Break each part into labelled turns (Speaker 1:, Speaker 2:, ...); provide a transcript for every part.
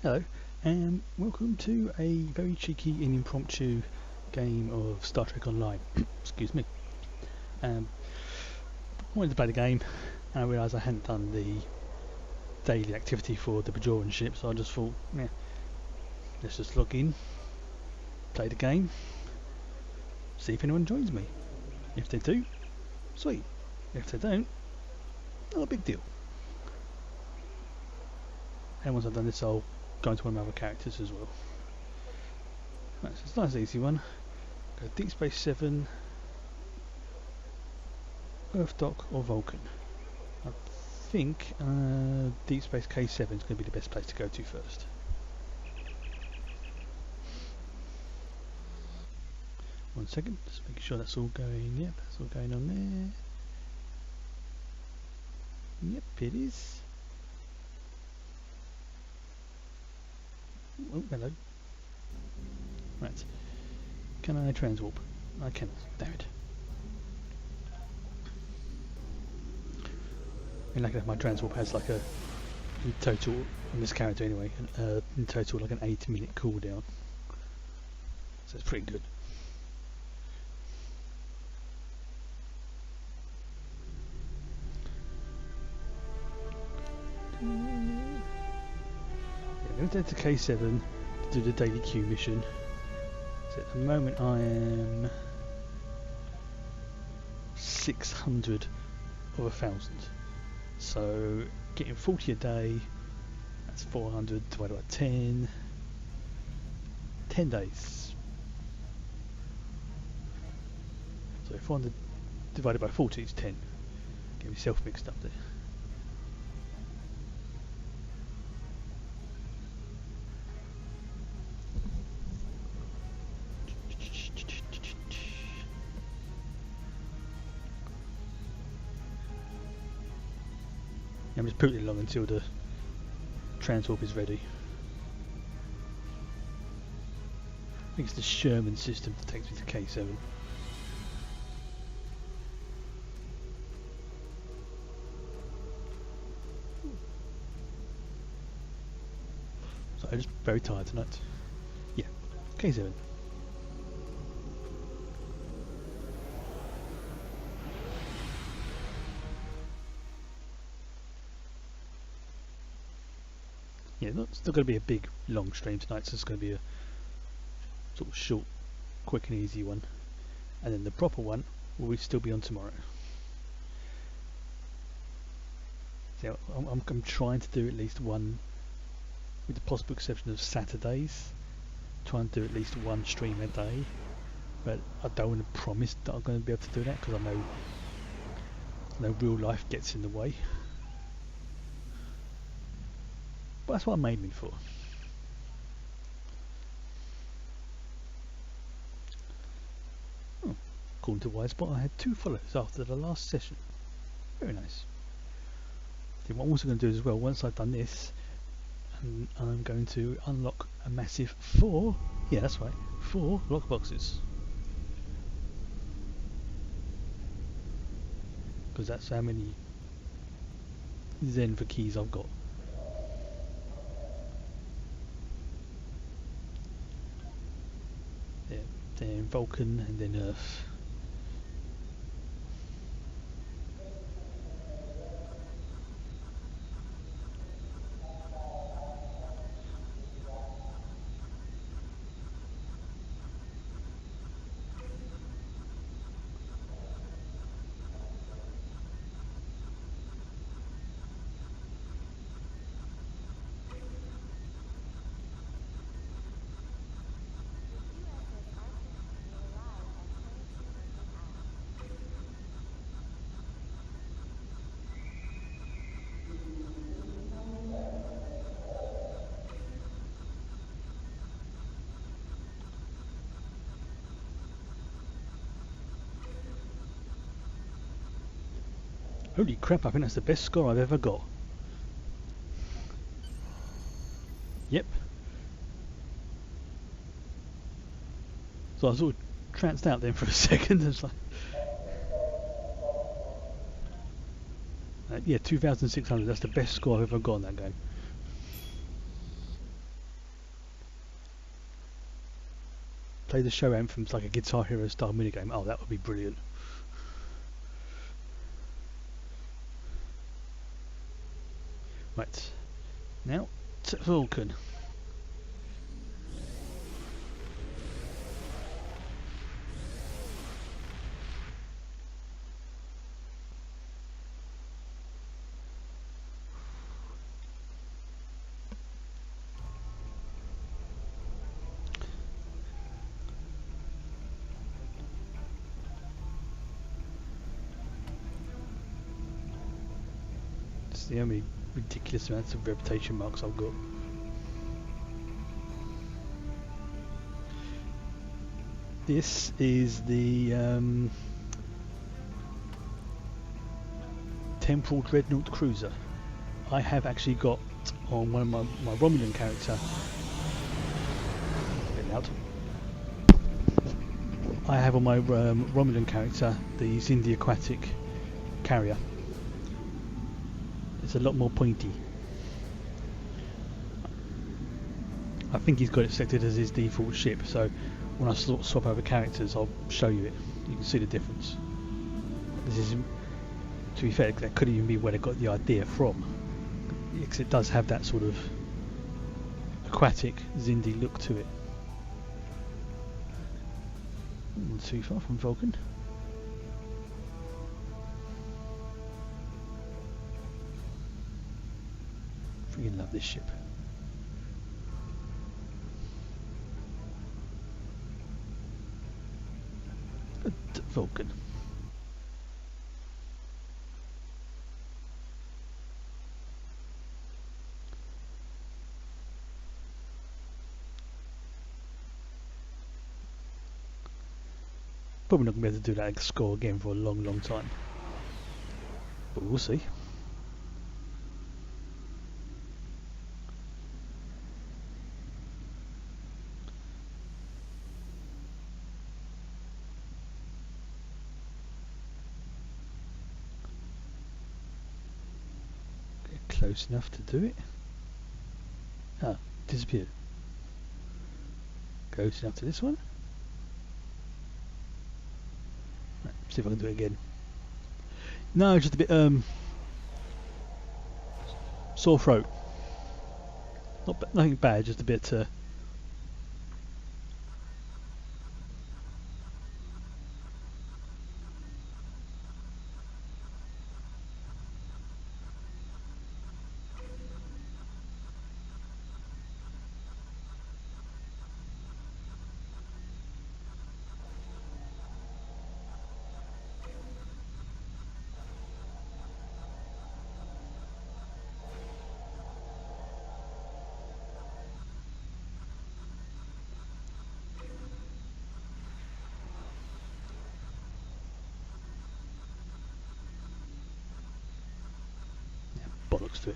Speaker 1: Hello, and welcome to a very cheeky and impromptu game of Star Trek Online. Excuse me. I wanted to play the game, and I realised I hadn't done the daily activity for the Bajoran ship, so I just thought, yeah, let's just log in, play the game, see if anyone joins me. If they do, sweet. If they don't, not a big deal. And once I've done this, I'll go into one of my other characters as well. Right, so it's a nice easy one. Go Deep Space 7, Earth Dock or Vulcan. I think Deep Space K7 is going to be the best place to go to first. One second, just making sure that's all going. Yep, that's all going on there. Yep, it is. Oh, hello. Right. Can I transwarp? I cannot. Damn it. I mean, like my transwarp has like a, in total, on this character anyway, in total like an 8-minute cooldown. So it's pretty good. Yeah, I'm going to K7 to do the daily Q mission. So at the moment I am 600 of 1,000. So getting 40 a day, that's 400 divided by 10. 10 days. So 400 divided by 40 is 10. Get myself mixed up there. I'm just putting it along until the transwarp is ready. I think it's the Sherman system that takes me to K7. So I'm just very tired tonight. Yeah, K7. Yeah, it's not going to be a big, long stream tonight, so it's going to be a sort of short, quick and easy one. And then the proper one will still be on tomorrow. So I'm trying to do at least one, with the possible exception of Saturdays, trying to do at least one stream a day. But I don't want to promise that I'm going to be able to do that, because I know real life gets in the way. But that's what I'm aiming for. Oh, according to Wisebot, I had 2 follows after the last session. Very nice. Then what I'm also going to do as well, once I've done this, I'm going to unlock a massive 4, yeah that's right, 4 lockboxes. Because that's how many Zenva keys I've got. Yeah, then Vulcan and then Earth. Holy crap, I think that's the best score I've ever got. Yep. So I was sort of tranced out then for a second. It's like, yeah, 2,600, that's the best score I've ever got in that game. play the show anthems like a Guitar Hero style minigame. Oh, that would be brilliant. Right, now to Vulcan. It's the only ridiculous amounts of reputation marks I've got. This is the Temporal Dreadnought Cruiser. I have actually got on one of my Romulan character. A bit loud. I have on my Romulan character the Xindi Aquatic carrier. It's a lot more pointy. I think he's got it selected as his default ship, so when I swap over characters I'll show you it. You can see the difference. This is, to be fair, that could even be where they got the idea from, because it does have that sort of aquatic Xindi look to it. Not too far from Vulcan. Freaking love this ship. Vulcan. Probably not going to be able to do that score again for a long, long time. But we'll see. Close enough to do it. Ah, disappeared. Close enough to this one. Right, see if I can do it again. No, just a bit sore throat. Nothing bad, just a bit bollocks to it.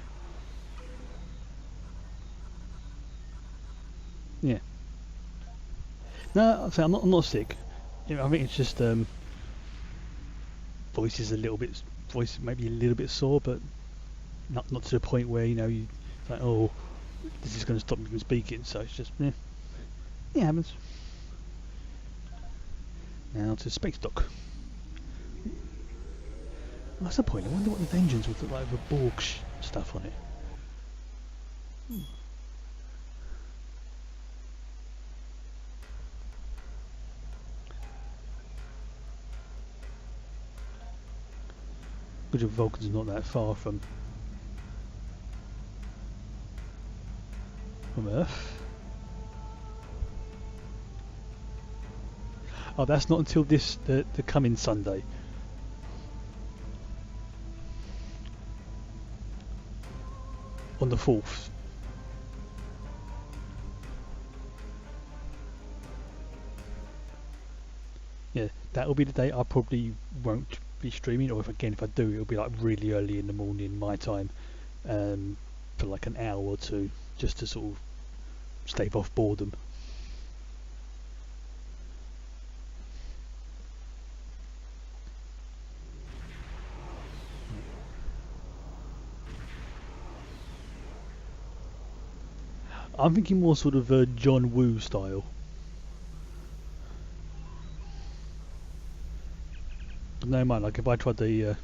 Speaker 1: Yeah. No, I'm not sick. You know, I think it's just voice maybe a little bit sore, but not to the point where you like, oh, this is going to stop me from speaking. So it's just it happens. Now to space dock. What's the point? I wonder what the engines would look like with Borg stuff on it. Good job, Vulcan's not that far from Earth. Oh, that's not until the coming Sunday. On the 4th. Yeah, that will be the day I probably won't be streaming, or if I do, it'll be like really early in the morning my time, for like an hour or two, just to sort of stave off boredom. I'm thinking more sort of John Woo style. no mind, like if I tried the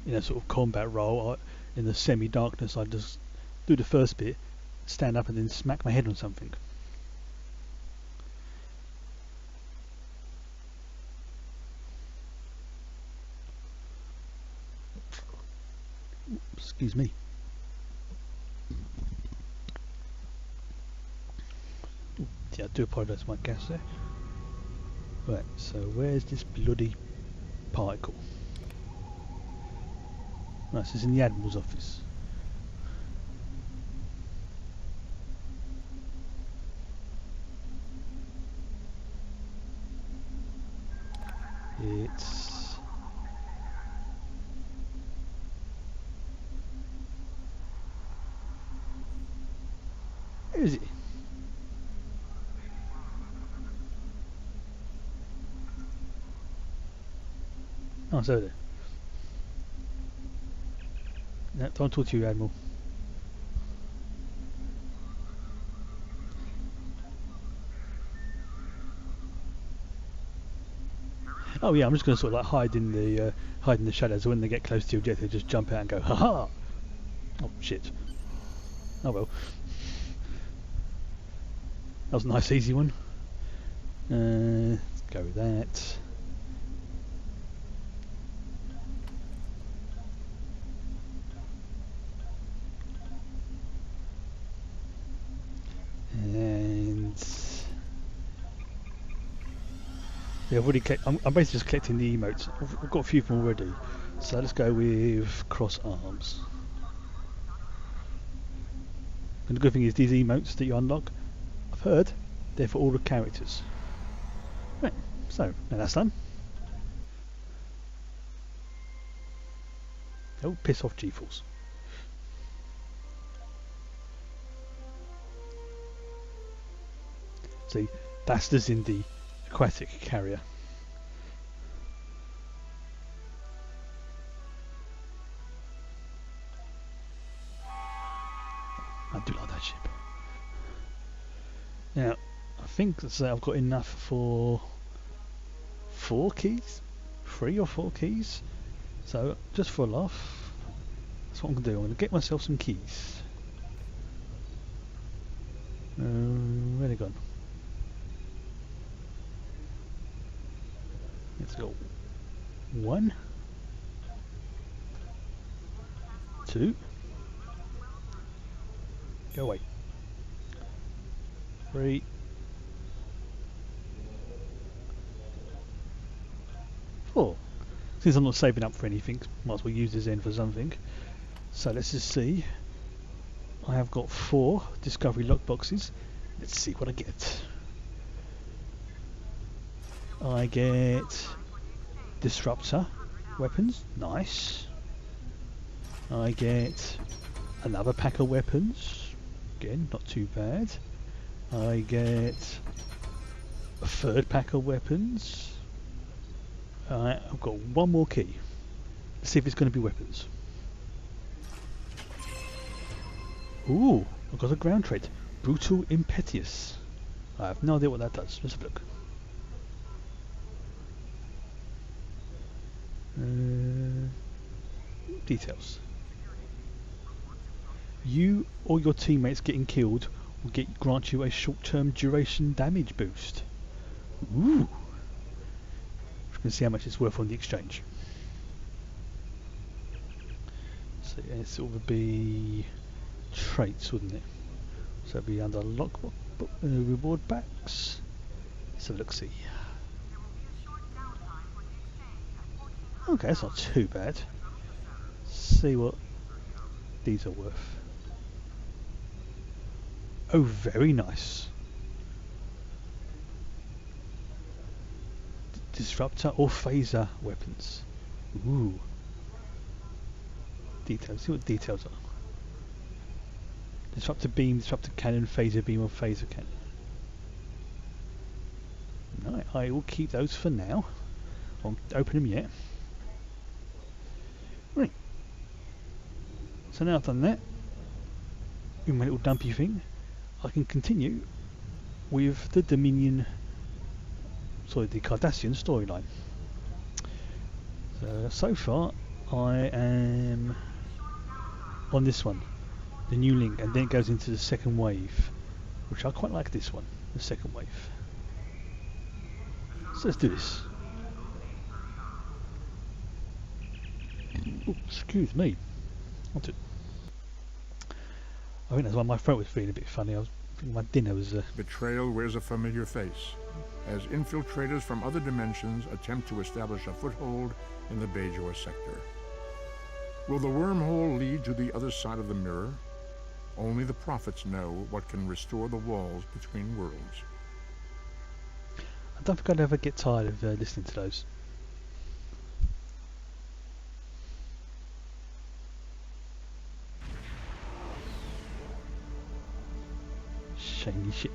Speaker 1: sort of combat role in the semi-darkness, I'd just do the first bit, stand up and then smack my head on something. Excuse me. Yeah, I do apologise for my gas there. Right, so where's this bloody particle? Right, this is in the Admiral's office. It's... where is it? Oh, so there. No, don't talk to you, Admiral. Oh yeah, I'm just going to sort of like hide in the shadows. So when they get close to your objective, just jump out and go, ha-ha! Oh shit. Oh well. That was a nice easy one. Let's go with that. And yeah, I've already I'm basically just collecting the emotes. I've got a few of them already, so let's go with cross arms. And the good thing is these emotes that you unlock, I've heard, they're for all the characters. Right, so now that's done. Oh, piss off, G-Force. See, that's just in the aquatic carrier. I do like that ship. Now, I think that I've got enough for 4 keys? 3 or 4 keys? So, just for a laugh, that's what I'm going to do. I'm going to get myself some keys. Where they gone? Let's go. 1, 2. Go away. 3. 4. Since I'm not saving up for anything, might as well use this in for something. So let's just see. I have got 4 discovery lockboxes. Let's see what I get. I get disruptor weapons. Nice. I get another pack of weapons. Again, not too bad. I get a 3rd pack of weapons. I've got 1 more key. Let's see if it's going to be weapons. Ooh, I've got a ground trait. Brutal Impetuous. I have no idea what that does. Let's have a look. Details. You or your teammates getting killed will grant you a short-term duration damage boost. Ooh. We can see how much it's worth on the exchange. So yeah, it would be traits, wouldn't it? So it'd be under lockbook reward packs. So let's see. Okay, that's not too bad. See what these are worth. Oh, very nice. Disruptor or phaser weapons. Ooh. Details. See what details are. Disruptor beam, disruptor cannon, phaser beam, or phaser cannon. No, I will keep those for now. I won't open them yet. Right. So now I've done that, with my little dumpy thing, I can continue with the Dominion, sorry, the Cardassian storyline. So far, I am on this one, the new link, and then it goes into the second wave, which I quite like this one, the second wave. So let's do this. Ooh, excuse me. I think that's why my throat was feeling a bit funny. I think my dinner was...
Speaker 2: Betrayal wears a familiar face, as infiltrators from other dimensions attempt to establish a foothold in the Bajor sector. Will the wormhole lead to the other side of the mirror? Only the prophets know what can restore the walls between worlds.
Speaker 1: I don't think I'd ever get tired of listening to those. Shiny ship.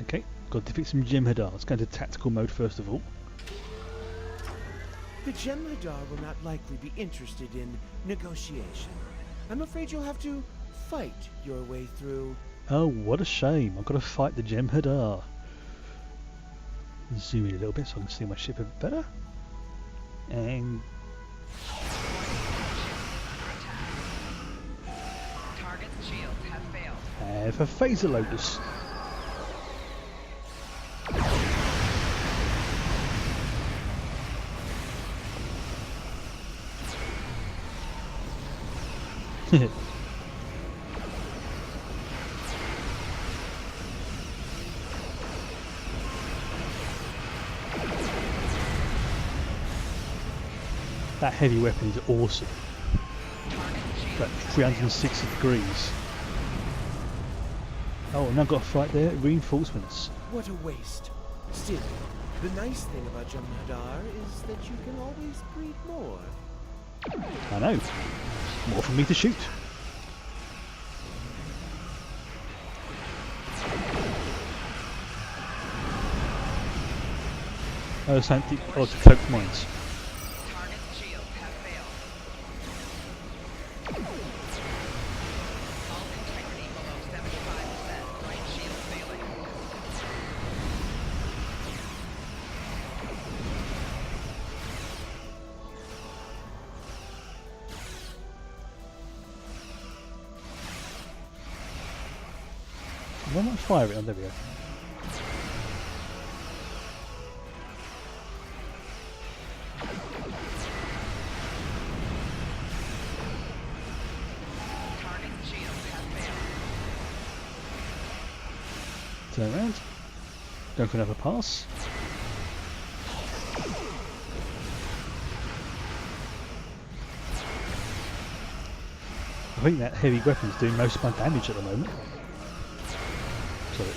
Speaker 1: Okay, got to defeat some Jem'Hadar. Let's go into tactical mode first of all.
Speaker 3: The Jem'Hadar will not likely be interested in negotiation. I'm afraid you'll have to fight your way through.
Speaker 1: Oh, what a shame. I've got to fight the Jem'Hadar. Zoom in a little bit so I can see my ship a bit better. And...
Speaker 4: Target's shields have failed.
Speaker 1: have a phaser lotus. That heavy weapon is awesome. Like 360 degrees. Oh, and I've got a fight there. Reinforcements.
Speaker 3: What a waste. Still, the nice thing about Jem'Hadar is that you can always breed more.
Speaker 1: I know. More for me to shoot. Oh, it's empty. Oh, it's cloaked mines.
Speaker 4: Target's shields have failed. Hull integrity below 75%. Right shield failing.
Speaker 1: Why not fire it? Oh, there we go.
Speaker 4: Target's shields have failed.
Speaker 1: Turn around. Go for another pass. I think that heavy weapon's doing most of my damage at the moment. Sorry.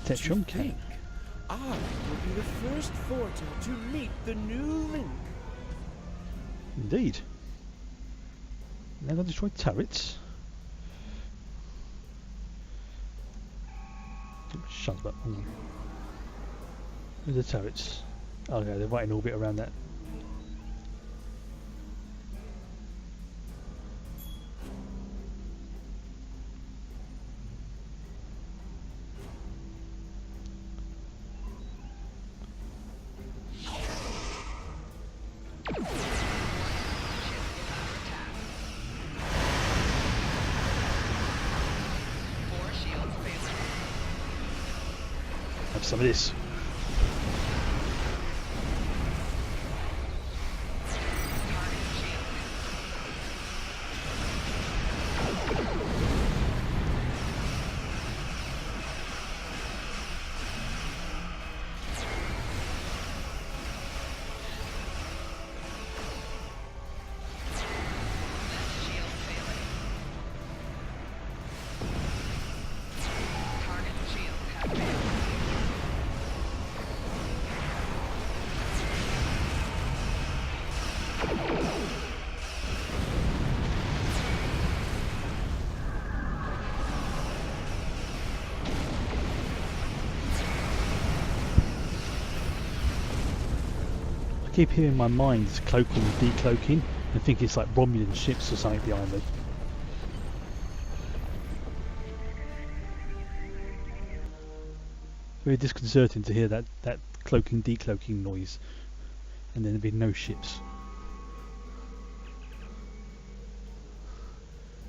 Speaker 1: Tetron King.
Speaker 3: I will be the first Forta to meet the new Link.
Speaker 1: Indeed. Now I'll destroy turrets. Shut up. Where's the turrets? Oh no, they're right in orbit around that. Have some of this. keep hearing in my mind this cloaking and decloaking and think it's like Romulan ships or something behind me. Very disconcerting to hear that cloaking decloaking noise and then there'd be no ships.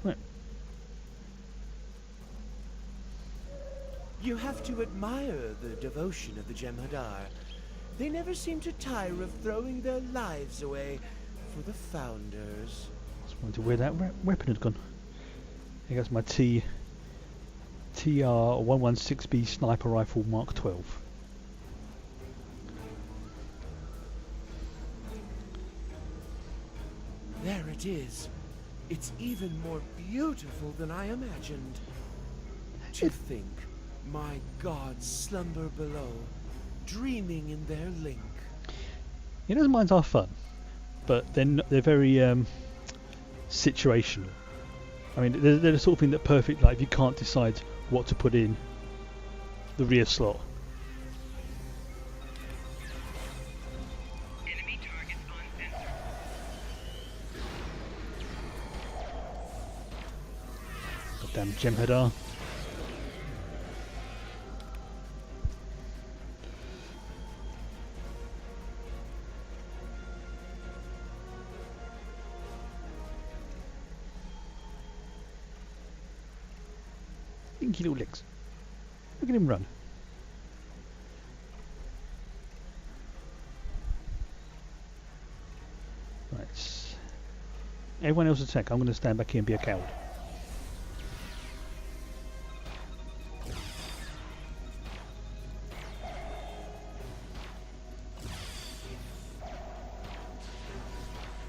Speaker 1: Right.
Speaker 3: You have to admire the devotion of the Jem'Hadar. They never seem to tire of throwing their lives away for the Founders.
Speaker 1: Just wonder where that weapon had gone. Here goes my TR-116B sniper rifle Mark 12.
Speaker 3: There it is. It's even more beautiful than I imagined. To think my gods slumber below, dreaming in their link.
Speaker 1: You know, those mines are fun, but they're very situational. I mean, they're the sort of thing that perfect, like if you can't decide what to put in the rear slot.
Speaker 4: Enemy targets on sensor.
Speaker 1: Goddamn Jem'Hadar. Dinky little legs. Look at him run. Right. Everyone else attack. I'm going to stand back here and be a coward.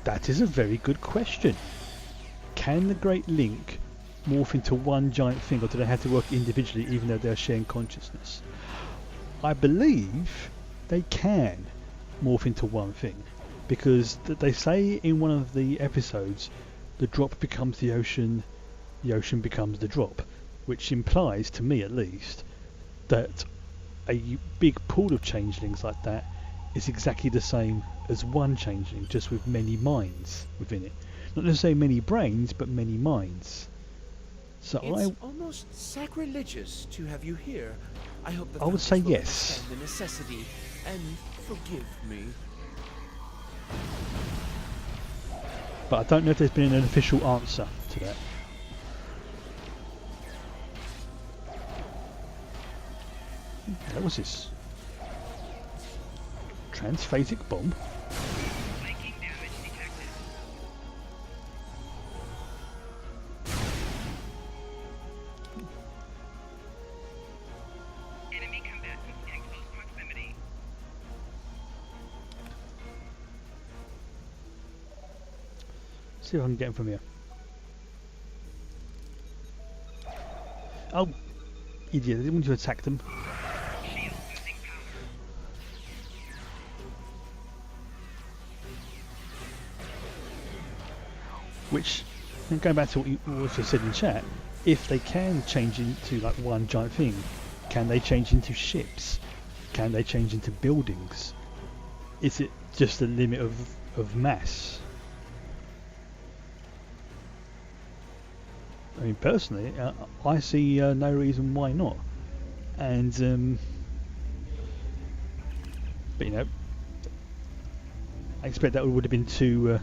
Speaker 1: That is a very good question. Can the Great Link morph into one giant thing, or do they have to work individually even though they're sharing consciousness? I believe they can morph into one thing, because they say in one of the episodes the drop becomes the ocean becomes the drop, which implies, to me at least, that a big pool of changelings like that is exactly the same as one changeling, just with many minds within it. Not necessarily many brains, but many minds. So
Speaker 3: It's almost sacrilegious to have you here. I hope the
Speaker 1: I would
Speaker 3: Founders
Speaker 1: say
Speaker 3: will
Speaker 1: yes.
Speaker 3: understand the necessity and forgive me.
Speaker 1: But I don't know if there's been an official answer to that. What was this? Transphasic bomb?
Speaker 4: Flanking damage detected. Enemy combatants in close proximity.
Speaker 1: See if I can get him from here. Oh, idiot! I didn't want to attack them.
Speaker 4: Shield losing power.
Speaker 1: Which, and going back to what you also said in chat, if they can change into like one giant thing, can they change into ships? Can they change into buildings? Is it just a limit of mass? I mean, personally, I see no reason why not. And but you know, I expect that would have been too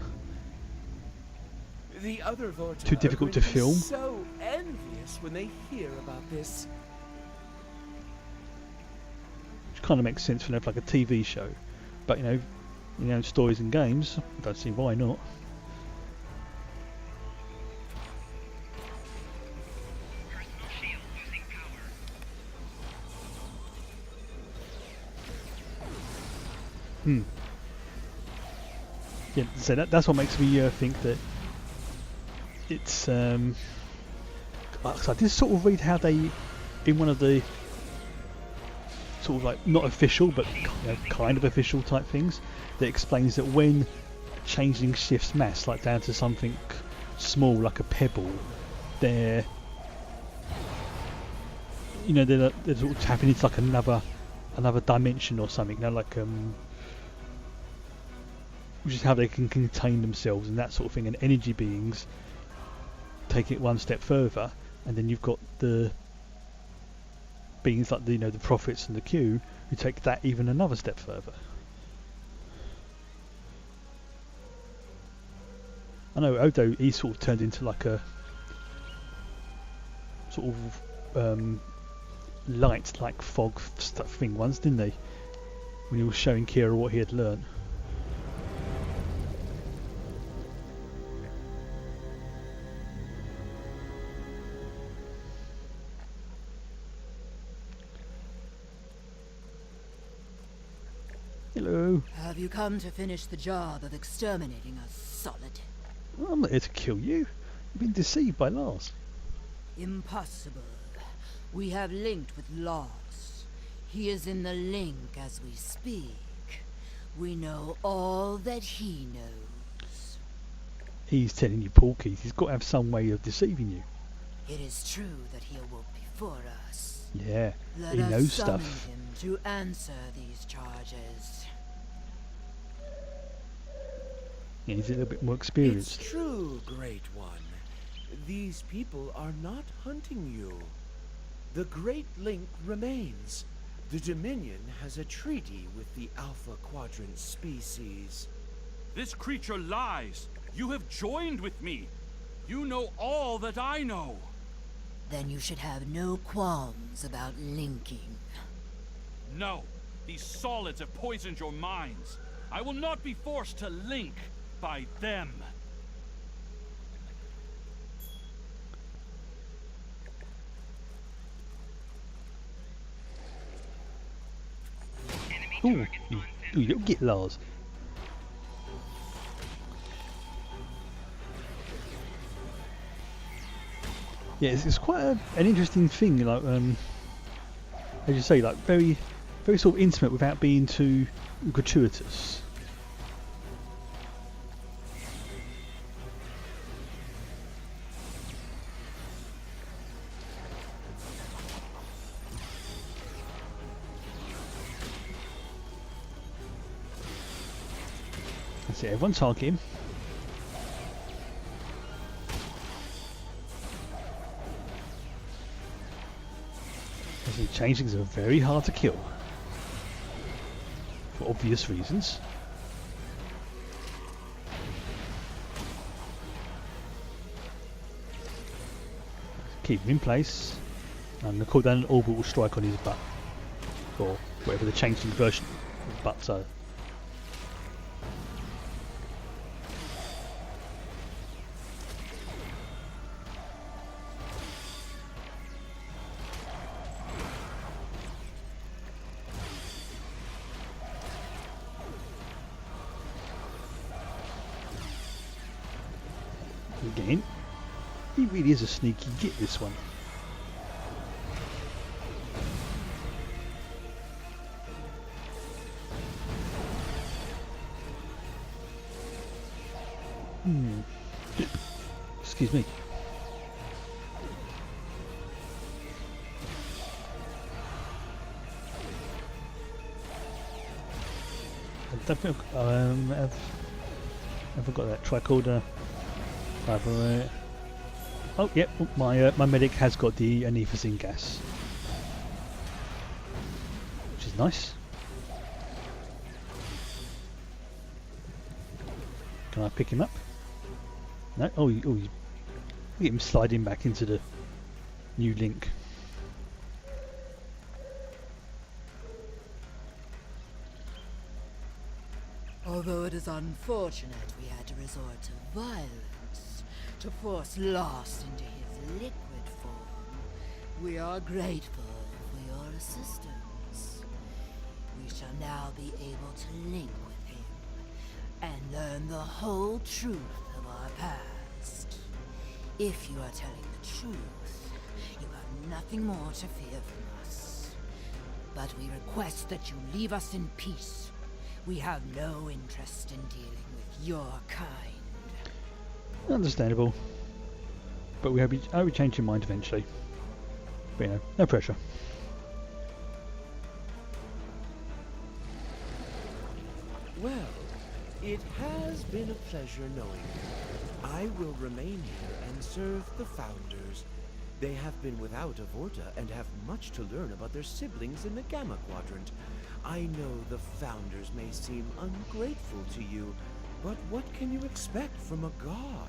Speaker 3: The other Vortar
Speaker 1: Too difficult
Speaker 3: are
Speaker 1: to
Speaker 3: going be
Speaker 1: film.
Speaker 3: so envious when they hear about this.
Speaker 1: which kind of makes sense for like a TV show. But you know, stories and games, I don't see why not.
Speaker 4: Personal shield losing power.
Speaker 1: Yeah, so that's what makes me think that it's. So I did sort of read how they, in one of the sort of like not official but kind of official type things, that explains that when changeling shifts mass like down to something small like a pebble, they're they're sort of tapping into like another dimension or something. Like which is how they can contain themselves and that sort of thing. And energy beings take it one step further, and then you've got the beings like the prophets and the Q who take that even another step further. I know Odo, he sort of turned into like a sort of light, like fog stuff thing once, didn't they? When he was showing Kira what he had learned. Hello.
Speaker 5: Have you come to finish the job of exterminating us, Solid?
Speaker 1: I'm not here to kill you. You've been deceived by Lars.
Speaker 5: Impossible. We have linked with Lars. He is in the link as we speak. We know all that he knows.
Speaker 1: He's telling you, Porky. He's got to have some way of deceiving you.
Speaker 5: It is true that he awoke before us.
Speaker 1: Yeah,
Speaker 5: Let
Speaker 1: he
Speaker 5: us
Speaker 1: knows
Speaker 5: summon
Speaker 1: stuff.
Speaker 5: him to answer these charges.
Speaker 1: Yeah, he's a little bit more
Speaker 3: It's
Speaker 1: experienced.
Speaker 3: true, Great One. These people are not hunting you. The Great Link remains. The Dominion has a treaty with the Alpha Quadrant species.
Speaker 6: This creature lies. You have joined with me. You know all that I know.
Speaker 5: Then you should have no qualms about linking.
Speaker 6: No, these solids have poisoned your minds. I will not be forced to link by them.
Speaker 1: Ooh, you little git Lars. Yeah, it's quite an interesting thing. Like, as you say, like very sort of intimate without being too gratuitous. That's it, everyone target him. As the changelings are very hard to kill. For obvious reasons. Keep him in place. I'm going to call down an orbital strike on his butt. Or whatever the changeling version of butts are. Again, he really is a sneaky git, this one. Excuse me. I don't think I've got that tricorder. Oh, yep, my medic has got the anethicin gas, which is nice. Can I pick him up? No. Oh, you get him sliding back into the new link.
Speaker 5: Although it is unfortunate we had to resort to violence to force Lost into his liquid form, we are grateful for your assistance. We shall now be able to link with him and learn the whole truth of our past. If you are telling the truth, you have nothing more to fear from us. But we request that you leave us in peace. We have no interest in dealing with your kind.
Speaker 1: Understandable. But I would change your mind eventually. But you know, no pressure.
Speaker 3: Well, It has been a pleasure knowing you. I will remain here and serve the Founders. They have been without a Vorta and have much to learn about their siblings in the Gamma Quadrant. I know the Founders may seem ungrateful to you, but what can you expect from a god?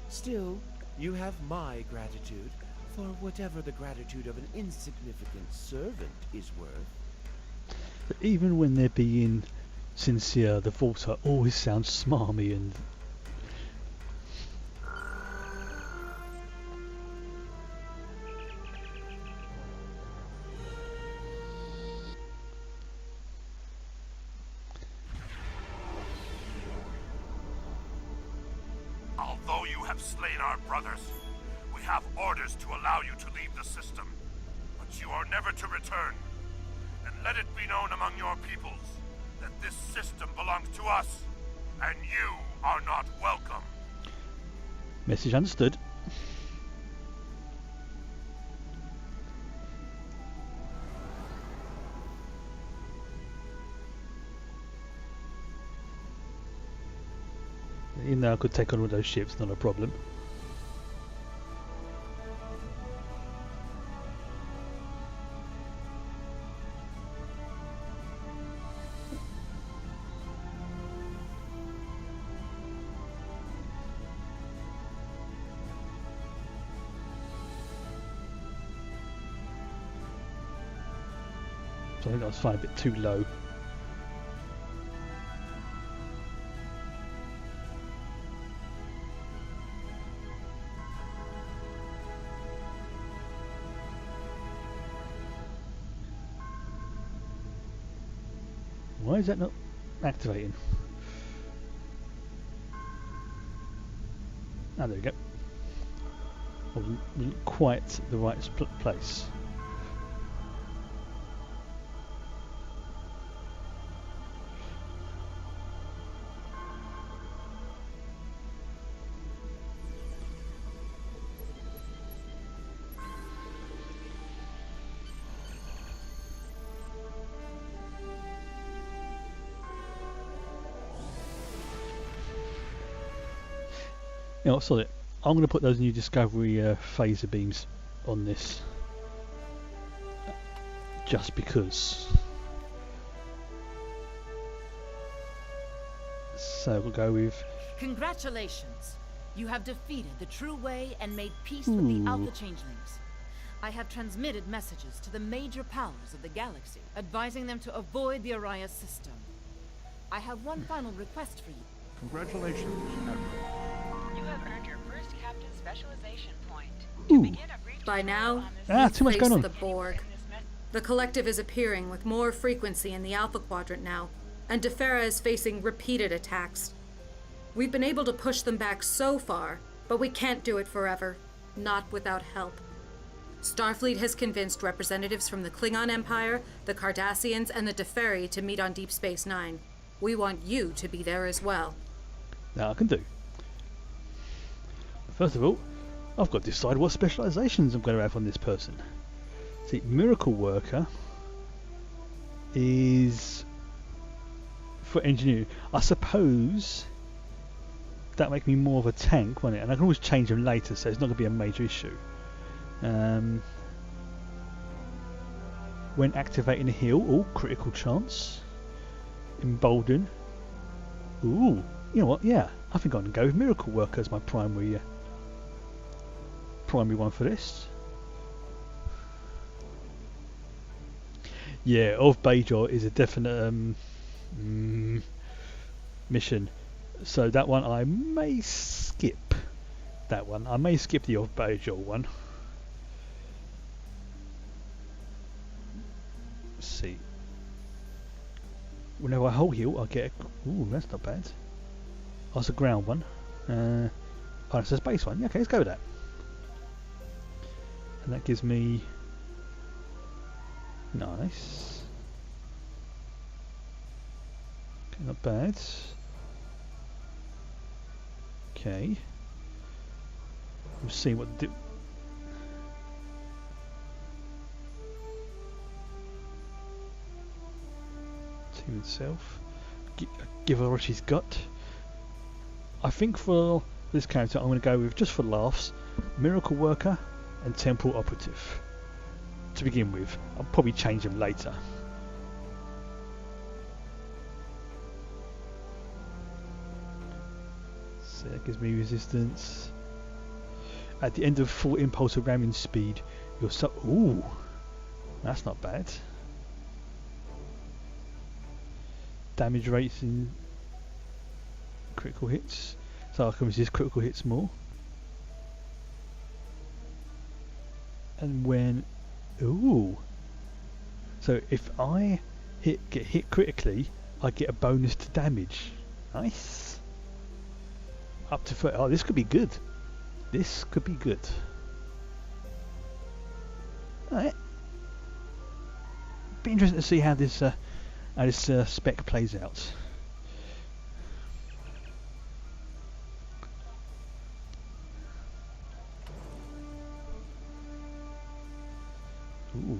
Speaker 3: Still, you have my gratitude for whatever the gratitude of an insignificant servant is worth.
Speaker 1: But even when they're being sincere, the Vorta always sounds smarmy and...
Speaker 7: Although you have slain our brothers, we have orders to allow you to leave the system. But you are never to return. And let it be known among your peoples that this system belongs to us, and you are not welcome.
Speaker 1: Message understood. Even though I could take on all those ships, not a problem. So I think I was flying a bit too low. Why is that not activating? Ah, there we go. Wasn't quite the right place. You know, sorry, I'm going to put those new Discovery phaser beams on this, just because. So we'll go with...
Speaker 8: Congratulations! You have defeated the True Way and made peace with the Alpha Changelings. I have transmitted messages to the major powers of the galaxy, advising them to avoid the Araya system. I have one final request for you.
Speaker 2: Congratulations, Admiral.
Speaker 4: You have earned your first captain specialization point.
Speaker 1: Ooh.
Speaker 4: To begin a brief
Speaker 9: By now,
Speaker 1: Too much
Speaker 9: face
Speaker 1: going on.
Speaker 9: the Borg. The Collective is appearing with more frequency in the Alpha Quadrant now, and Defera is facing repeated attacks. We've been able to push them back so far, but we can't do it forever, not without help. Starfleet has convinced representatives from the Klingon Empire, the Cardassians, and the Deferi to meet on Deep Space Nine. We want you to be there as well.
Speaker 1: Now I can do. First of all, I've got to decide what specializations I'm going to have on this person. See, Miracle Worker is for engineering. I suppose that make me more of a tank, won't it? And I can always change them later, so it's not going to be a major issue. When activating a heal, critical chance. Embolden. Ooh, you know what? Yeah, I think I'm going to go with Miracle Worker as my primary one for this. Yeah, of Bajor is a definite mission. So that one I may skip. That one I may skip the of Bajor one. Let's see. Whenever I hold heal, I get a... Ooh, that's not bad. Oh, it's a ground one. Oh, it's a space one. Yeah, okay, let's go with that. And that gives me... Nice. Okay, not bad. Okay. We'll see what the... Team itself. give her what she's got. I think for this character I'm going to go with, just for laughs, Miracle Worker and Temple Operative to begin with. I'll probably change them later. So that gives me resistance. At the end of full impulse of ramming speed, you're ooh, that's not bad. Damage rates in critical hits, so I can resist critical hits more. And when, ooh, so if I get hit critically, I get a bonus to damage. Nice. Up to 30. Oh, this could be good. This could be good. Alright. Be interesting to see how this spec plays out. Ooh.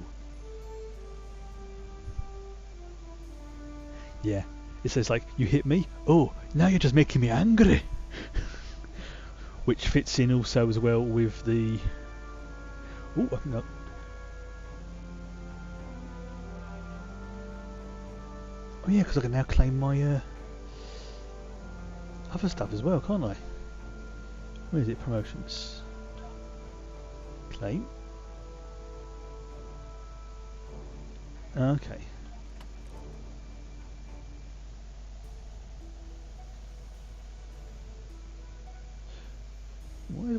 Speaker 1: Yeah. It says like, you hit me. Oh, now you're just making me angry. Which fits in also as well with the... Ooh, no. Oh yeah, because I can now claim my other stuff as well, can't I? Where is it? Promotions. Claim. Okay.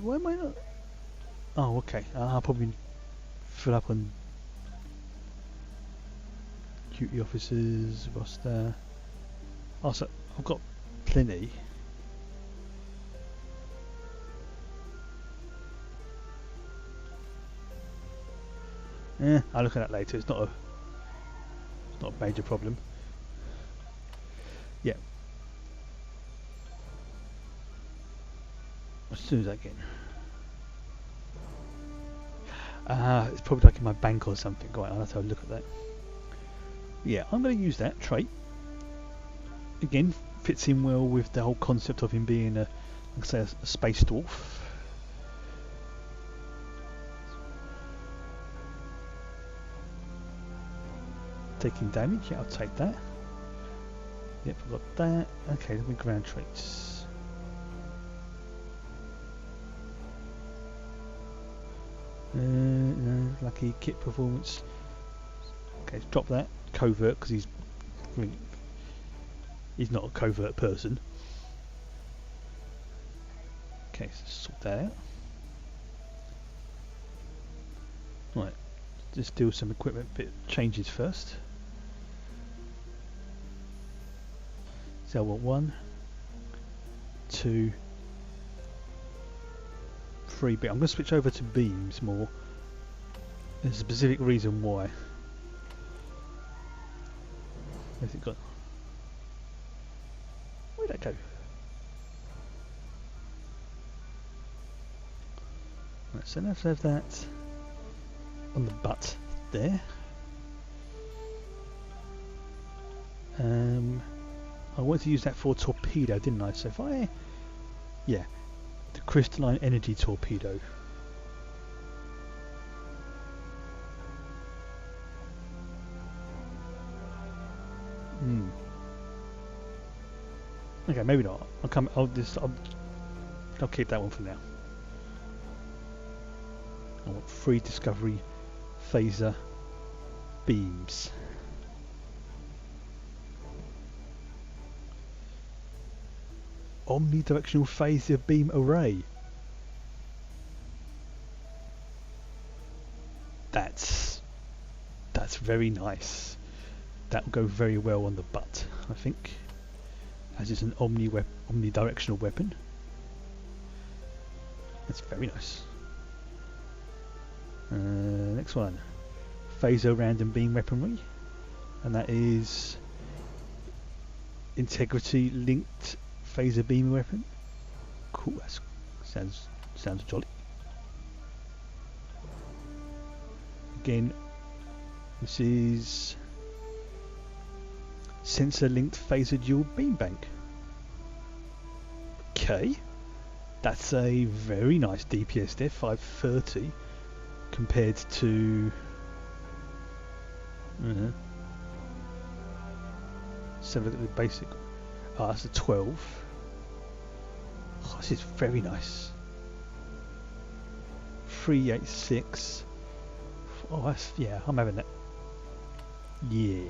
Speaker 1: Why am I not? Oh, okay. I'll probably fill up on duty officers, roster. Oh, so I've got plenty. Yeah, I'll look at that later. It's not a major problem. Yeah. As soon as I can. It's probably like in my bank or something. Right, I'll have to have a look at that. Yeah, I'm going to use that trait. Again, fits in well with the whole concept of him being a space dwarf. Taking damage, yeah, I'll take that. Yep, I've got that. Okay, let me ground traits. No, lucky kit performance. Okay, let's drop that. Covert, because he's not a covert person. Okay, so sort that out. Right, just do some equipment bit changes first. So I want 1, 2, 3 beam. I'm going to switch over to beams more. There's a specific reason why. Where's it gone? Where'd that go? Right, so let's have that on the butt there. I wanted to use that for torpedo, didn't I? So if I... yeah, the crystalline energy torpedo. Okay, maybe not. I'll keep that one for now. I want 3 discovery phaser beams. Omnidirectional phaser beam array. That's very nice. That will go very well on the butt, I think, as it's an omnidirectional weapon. That's very nice. Next one, phaser random beam weaponry, and that is integrity linked phaser beam weapon. Cool. That sounds jolly. Again, this is sensor-linked phaser dual beam bank. Okay, that's a very nice DPS there, 530 compared to. So look at the basic. Oh, that's a 12. Oh, this is very nice. 386. Oh, that's, yeah, I'm having that. Yeah.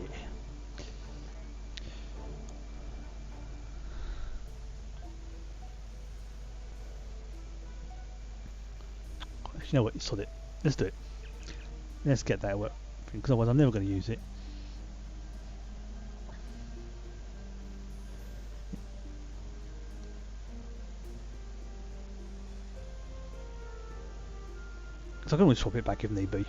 Speaker 1: You know what? Sod it. Let's do it. Let's get that work. Because otherwise, I'm never going to use it. So I can always swap it back if need be.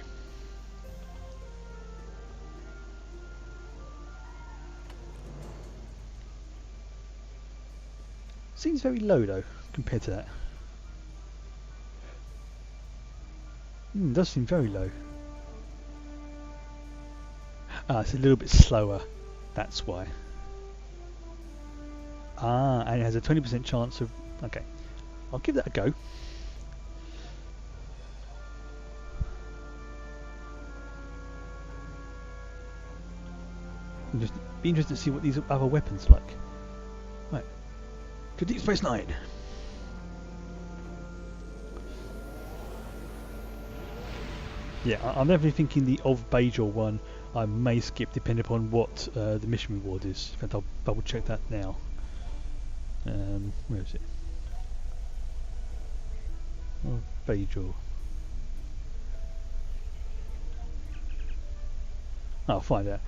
Speaker 1: Seems very low though, compared to that. Does seem very low. Ah, it's a little bit slower. That's why. Ah, and it has a 20% chance of. Okay, I'll give that a go. Just be interested to see what these other weapons are like. Right, to Deep Space Nine. Yeah, I'm definitely thinking the of Bajor one I may skip depending upon what the mission reward is. In fact, I'll double check that now. Where is it? Of Bajor. I'll find out.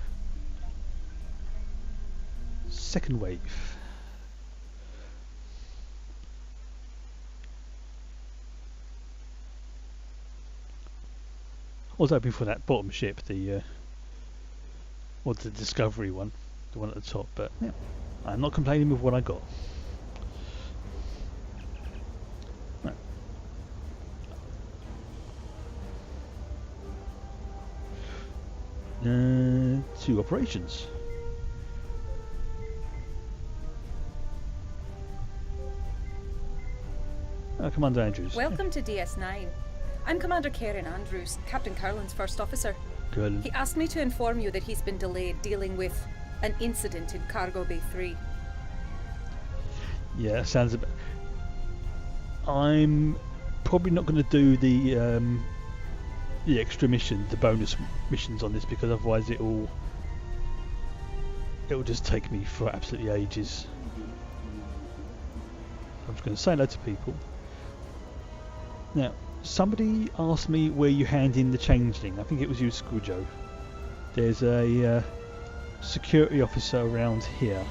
Speaker 1: Second wave. I was hoping for that bottom ship, the or the Discovery one, the one at the top, but yeah, I'm not complaining with what I got. Right. Two operations. Commander Andrews.
Speaker 10: Welcome to DS9. I'm Commander Karen Andrews, Captain Cowland's first officer.
Speaker 1: Good.
Speaker 10: He asked me to inform you that he's been delayed dealing with an incident in Cargo Bay 3.
Speaker 1: Yeah, sounds a bit. I'm probably not going to do the extra missions, the bonus missions on this, because otherwise it'll just take me for absolutely ages. I'm just going to say hello to people. Now, somebody asked me where you hand in the changeling. I think it was you, Scroojo. There's a security officer around here.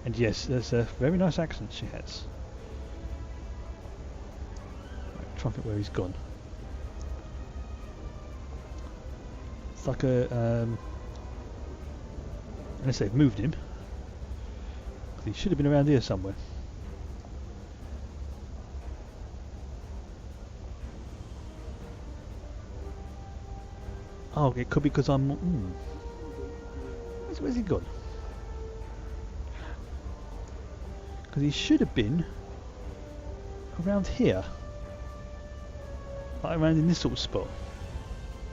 Speaker 1: And yes, there's a very nice accent she has. Right, try and think where he's gone. It's like a... unless they've moved him. He should have been around here somewhere. Oh, it could be because I'm... Where's he gone? Because he should have been around here. Like around in this sort of spot.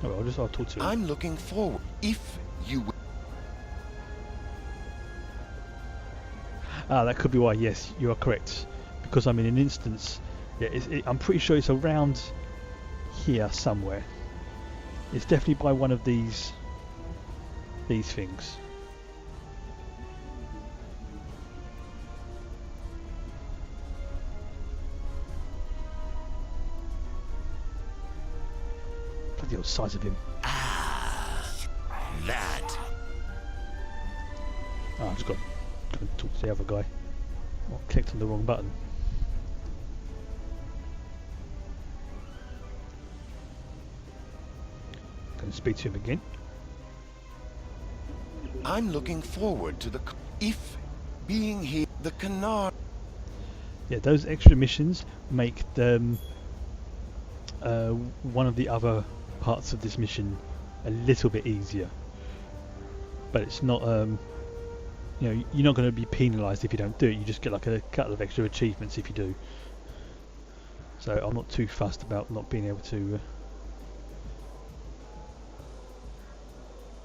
Speaker 1: Oh, well, I'll talk to him.
Speaker 11: I'm looking forward. If you...
Speaker 1: Ah, that could be why. Yes, you are correct. Because I'm in an instance... Yeah, I'm pretty sure it's around here somewhere. It's definitely by one of these things. Bloody old size of him.
Speaker 11: That.
Speaker 1: Oh, I've just got to talk to the other guy. I clicked on the wrong button. Speak to him again.
Speaker 11: I'm looking forward to if being here, the Canard.
Speaker 1: Yeah, those extra missions make them one of the other parts of this mission a little bit easier. but it's not. You know, you're not going to be penalised if you don't do it. You just get like a couple of extra achievements if you do. So I'm not too fussed about not being able to.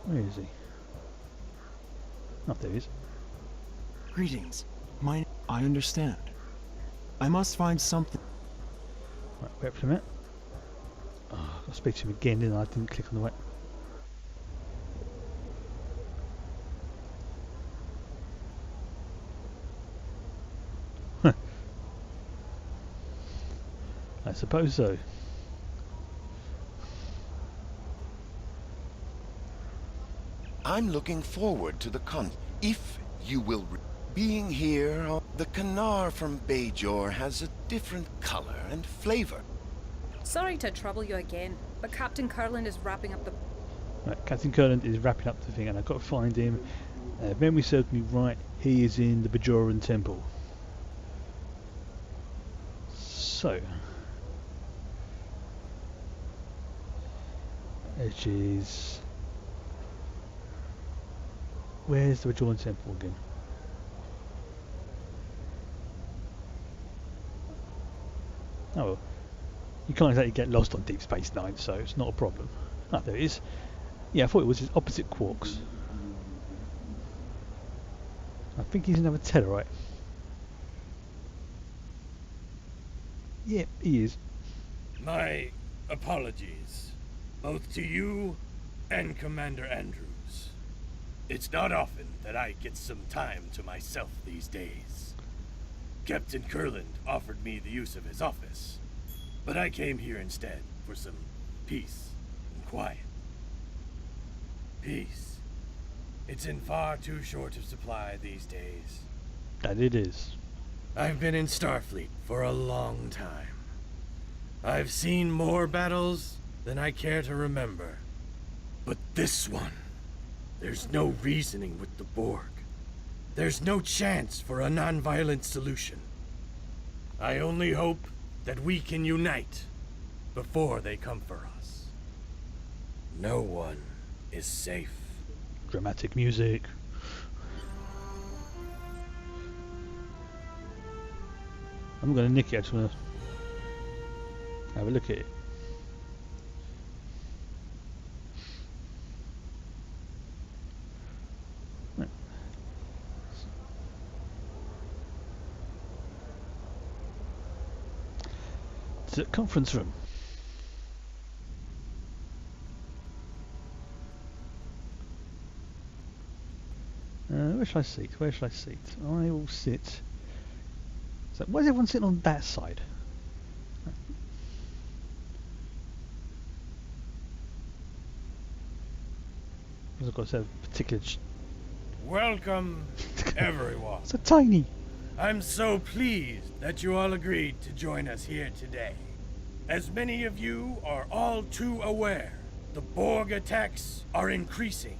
Speaker 1: Where is he? Oh, there he is.
Speaker 12: Greetings. I understand. I must find something.
Speaker 1: Right, wait for a minute. Oh, I've got to speak to him again, didn't I? I didn't click on the right. I suppose so.
Speaker 11: I'm looking forward to the if you will being here, the Kanar from Bajor has a different color and flavor.
Speaker 10: Sorry to trouble you again, but Captain Kurland is wrapping up the...
Speaker 1: Right, Captain Kurland is wrapping up the thing and I've got to find him. If memory serves me right, he is in the Bajoran Temple. So... which is... where's the Bajoran Temple again? Oh well, you can't exactly get lost on Deep Space Nine, so it's not a problem. Ah, there it is. Yeah, I thought it was his opposite Quarks. I think he's another Tellarite. Yeah, he is.
Speaker 13: My apologies, both to you and Commander Andrews. It's not often that I get some time to myself these days. Captain Kurland offered me the use of his office, but I came here instead for some peace and quiet. Peace. It's in far too short of supply these days.
Speaker 1: That it is.
Speaker 13: I've been in Starfleet for a long time. I've seen more battles than I care to remember. But this one, there's no reasoning with the Borg. There's no chance for a non-violent solution. I only hope that we can unite before they come for us. No one is safe.
Speaker 1: Dramatic music. I'm going to nick it, I just want to have a look at it. The conference room. Where shall I sit? Where shall I sit? I will sit. So, why is everyone sitting on that side? I've got to have a particular.
Speaker 13: Welcome, everyone.
Speaker 1: So tiny.
Speaker 13: I'm so pleased that you all agreed to join us here today. As many of you are all too aware, the Borg attacks are increasing.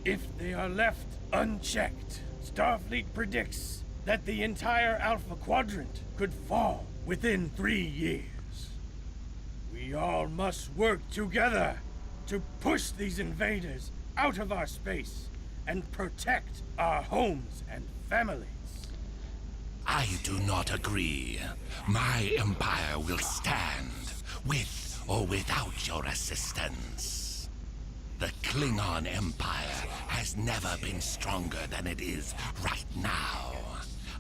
Speaker 13: If they are left unchecked, Starfleet predicts that the entire Alpha Quadrant could fall within 3 years. We all must work together to push these invaders out of our space and protect our homes and families.
Speaker 14: I do not agree. My empire will stand, with or without your assistance. The Klingon Empire has never been stronger than it is right now.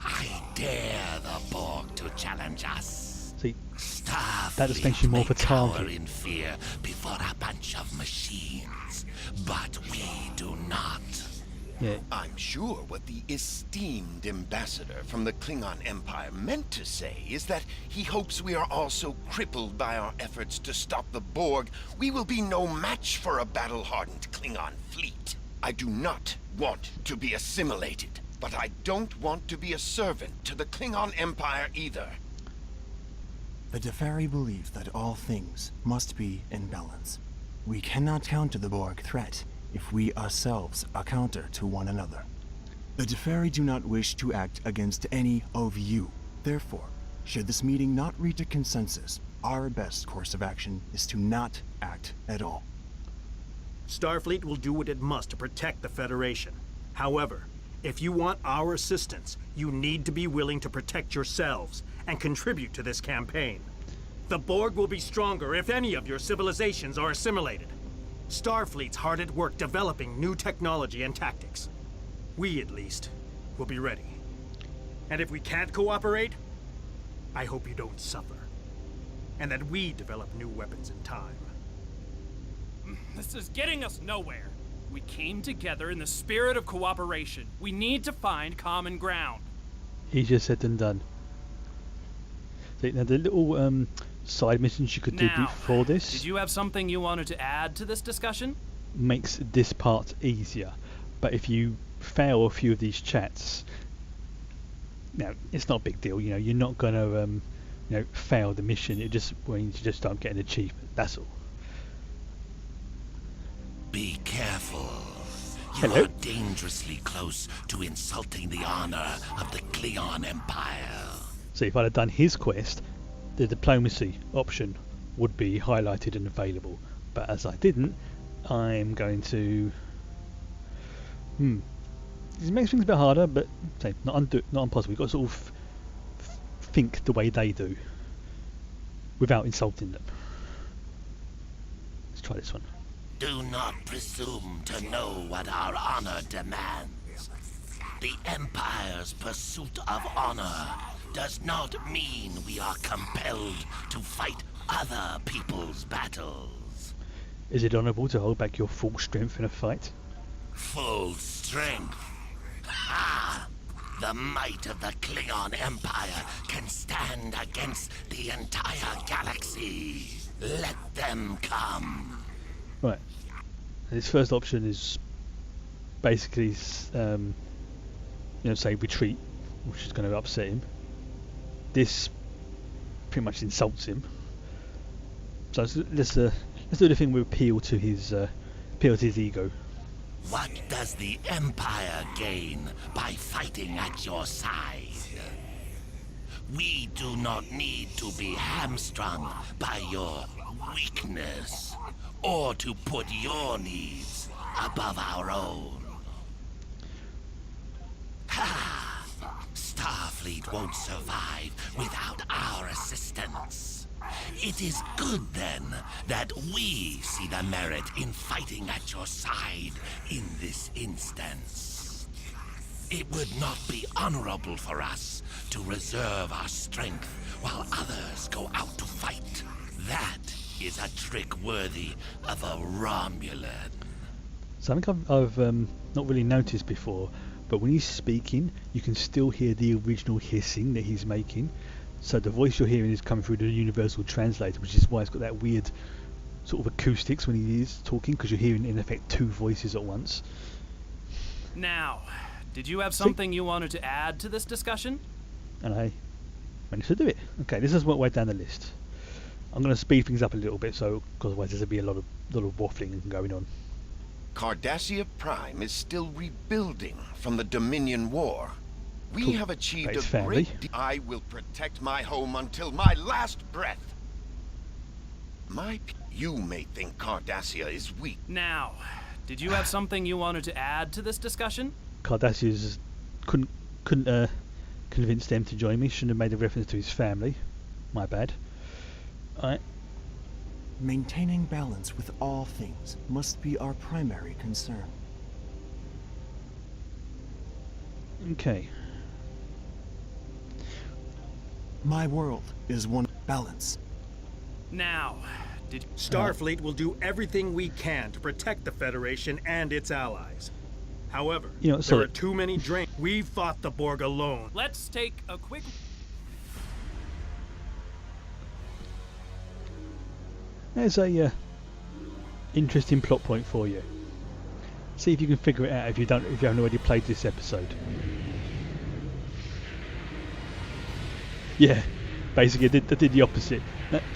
Speaker 14: I dare the Borg to challenge us.
Speaker 1: See,
Speaker 14: Starfleet
Speaker 1: that just makes you more of a
Speaker 14: cower
Speaker 1: target.
Speaker 14: in fear before a bunch of machines, but we do not.
Speaker 1: Yeah.
Speaker 11: I'm sure what the esteemed ambassador from the Klingon Empire meant to say is that he hopes we are all so crippled by our efforts to stop the Borg, we will be no match for a battle-hardened Klingon fleet. I do not want to be assimilated, but I don't want to be a servant to the Klingon Empire either.
Speaker 12: The Defari believe that all things must be in balance. We cannot counter the Borg threat if we ourselves are counter to one another. The Defari do not wish to act against any of you. Therefore, should this meeting not reach a consensus, our best course of action is to not act at all.
Speaker 15: Starfleet will do what it must to protect the Federation. However, if you want our assistance, you need to be willing to protect yourselves and contribute to this campaign. The Borg will be stronger if any of your civilizations are assimilated. Starfleet's hard at work developing new technology and tactics. We, at least, will be ready. And if we can't cooperate, I hope you don't suffer. And that we develop new weapons in time.
Speaker 6: This is getting us nowhere. We came together in the spirit of cooperation. We need to find common ground.
Speaker 1: Easier said than done. So, now the little side missions you could do before this.
Speaker 6: Did you have something you wanted to add to this discussion?
Speaker 1: Makes this part easier. But if you fail a few of these chats, now it's not a big deal. You know, you're not gonna fail the mission. It just means you just don't get an achievement. That's all.
Speaker 14: Be careful.
Speaker 1: Hello.
Speaker 14: You are dangerously close to insulting the honor of the Klingon Empire.
Speaker 1: So if I'd have done his quest, the diplomacy option would be highlighted and available. But as I didn't, I'm going to... It makes things a bit harder, but say, not impossible. You've got to sort of think the way they do without insulting them. Let's try this one.
Speaker 14: Do not presume to know what our honor demands. The Empire's pursuit of honor does not mean we are compelled to fight other people's battles.
Speaker 1: Is it honourable to hold back your full strength in a fight?
Speaker 14: Full strength? Ha! The might of the Klingon Empire can stand against the entire galaxy. Let them come.
Speaker 1: Right. This first option is basically, say retreat, which is going to upset him. This pretty much insults him. So let's do the thing with appeal to his ego.
Speaker 14: What does the Empire gain by fighting at your side? We do not need to be hamstrung by your weakness, or to put your needs above our own. Ha! Starfleet won't survive without our assistance. It is good, then, that we see the merit in fighting at your side in this instance. It would not be honorable for us to reserve our strength while others go out to fight. That is a trick worthy of a Romulan.
Speaker 1: Something I've not really noticed before, but when he's speaking, you can still hear the original hissing that he's making. So the voice you're hearing is coming through the universal translator, which is why it's got that weird sort of acoustics when he is talking, because you're hearing in effect two voices at once.
Speaker 6: Now, did you have something you wanted to add to this discussion?
Speaker 1: And I managed to do it. Okay, this is what way down the list. I'm going to speed things up a little bit, so because otherwise there's going to be a lot of waffling going on.
Speaker 11: Cardassia Prime is still rebuilding from the Dominion War. We have achieved a great deal. I will protect my home until my last breath. You may think Cardassia is weak.
Speaker 6: Now, did you have something you wanted to add to this discussion?
Speaker 1: Cardassia couldn't convince them to join me. Shouldn't have made a reference to his family. My bad. Alright.
Speaker 12: Maintaining balance with all things must be our primary concern.
Speaker 1: Okay.
Speaker 12: My world is one balance.
Speaker 6: Now,
Speaker 15: Starfleet will do everything we can to protect the Federation and its allies. However, there are too many drains. We've fought the Borg alone.
Speaker 6: Let's take a quick...
Speaker 1: There's a interesting plot point for you. See if you can figure it out if you haven't already played this episode. Yeah, basically I did the opposite.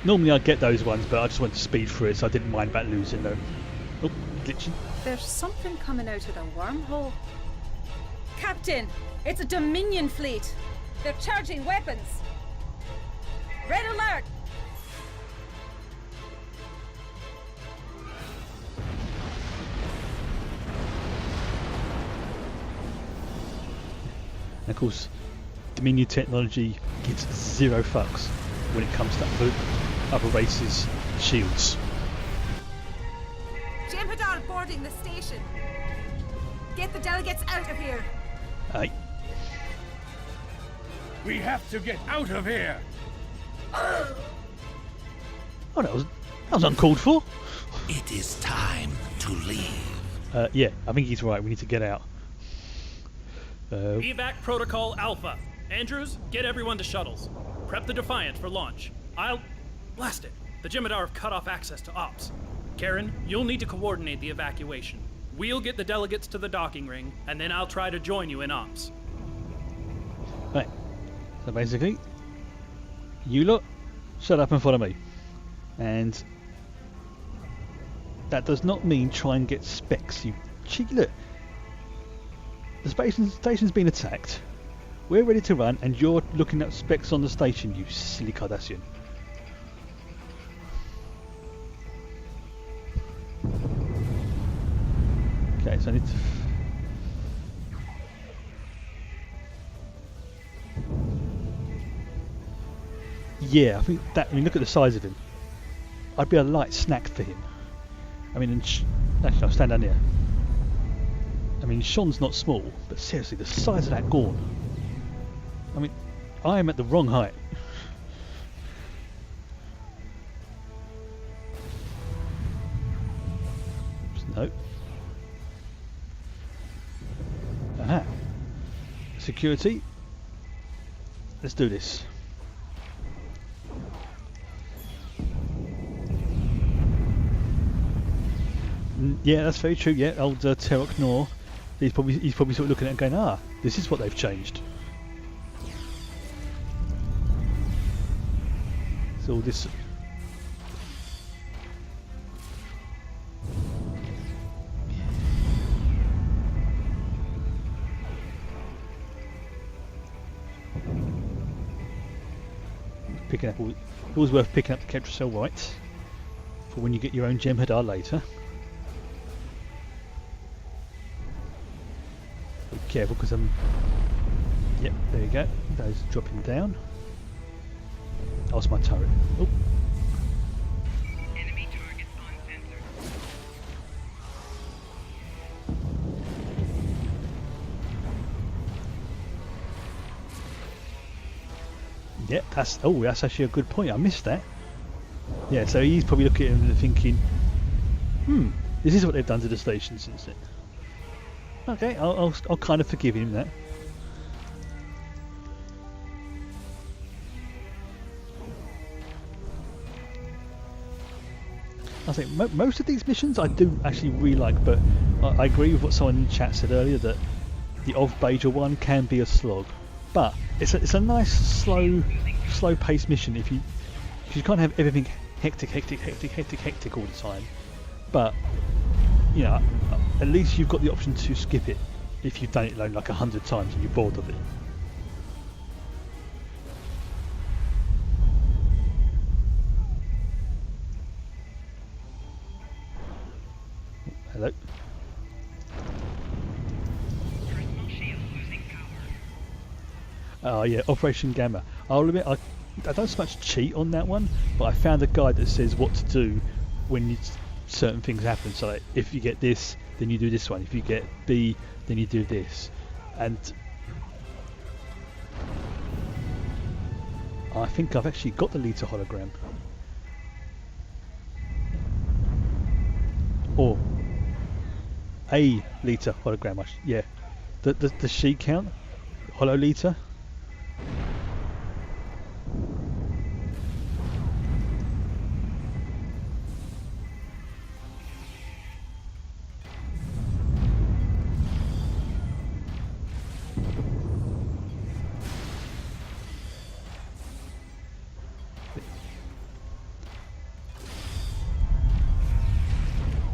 Speaker 1: Normally I get those ones, but I just went to speed through it, so I didn't mind about losing them. Oh, glitching.
Speaker 10: There's something coming out of the wormhole. Captain, it's a Dominion fleet. They're charging weapons. Red alert!
Speaker 1: And of course, Dominion technology gives zero fucks when it comes to other races' shields.
Speaker 10: Jem'Hadar boarding the station. Get the delegates out of here.
Speaker 1: Aye.
Speaker 13: We have to get out of here.
Speaker 1: Oh, that was uncalled for.
Speaker 14: It is time to leave.
Speaker 1: Yeah, I think he's right. We need to get out.
Speaker 6: Evac Protocol Alpha. Andrews, get everyone to shuttles. Prep the Defiant for launch. Blast it. The Jem'Hadar have cut off access to ops. Karen, you'll need to coordinate the evacuation. We'll get the delegates to the docking ring, and then I'll try to join you in ops.
Speaker 1: Right. So basically, you lot, shut up and follow me. And that does not mean try and get specs, you cheeky look. The station's been attacked. We're ready to run, and you're looking at specs on the station, you silly Cardassian. Okay, so I need to... Yeah, I think that... I mean, look at the size of him. I'd be a light snack for him. I mean, actually, I'll stand down here. I mean, Sean's not small, but seriously, the size of that Gorn. I mean, I am at the wrong height. No. Aha. Security. Let's do this. Yeah, that's very true. Yeah, old Terok Nor. He's probably sort of looking at it and going, this is what they've changed. So all this. Picking up always worth picking up the Ketracel White for when you get your own Jem'Hadar later. Be careful because yep, there you go. Those dropping down. Oh, it's my turret. Oh.
Speaker 4: Enemy target uncensored.
Speaker 1: Yeah, that's actually a good point. I missed that. Yeah, so he's probably looking at him and thinking, this is what they've done to the station since then. Okay, I'll kind of forgive him that. I think most of these missions I do actually really like, but I agree with what someone in the chat said earlier that the Ov Bajor one can be a slog. But it's a nice slow paced mission if you can't have everything hectic all the time. But you know, at least you've got the option to skip it if you've done it like 100 times and you're bored of it. Hello. Oh yeah, Operation Gamma. I'll admit I don't so much cheat on that one, but I found a guide that says what to do when certain things happen. So like, if you get this, then you do this one. If you get B, then you do this. And I think I've actually got the Lita hologram. Or a Lita hologram. Yeah, the she count, Holo Lita.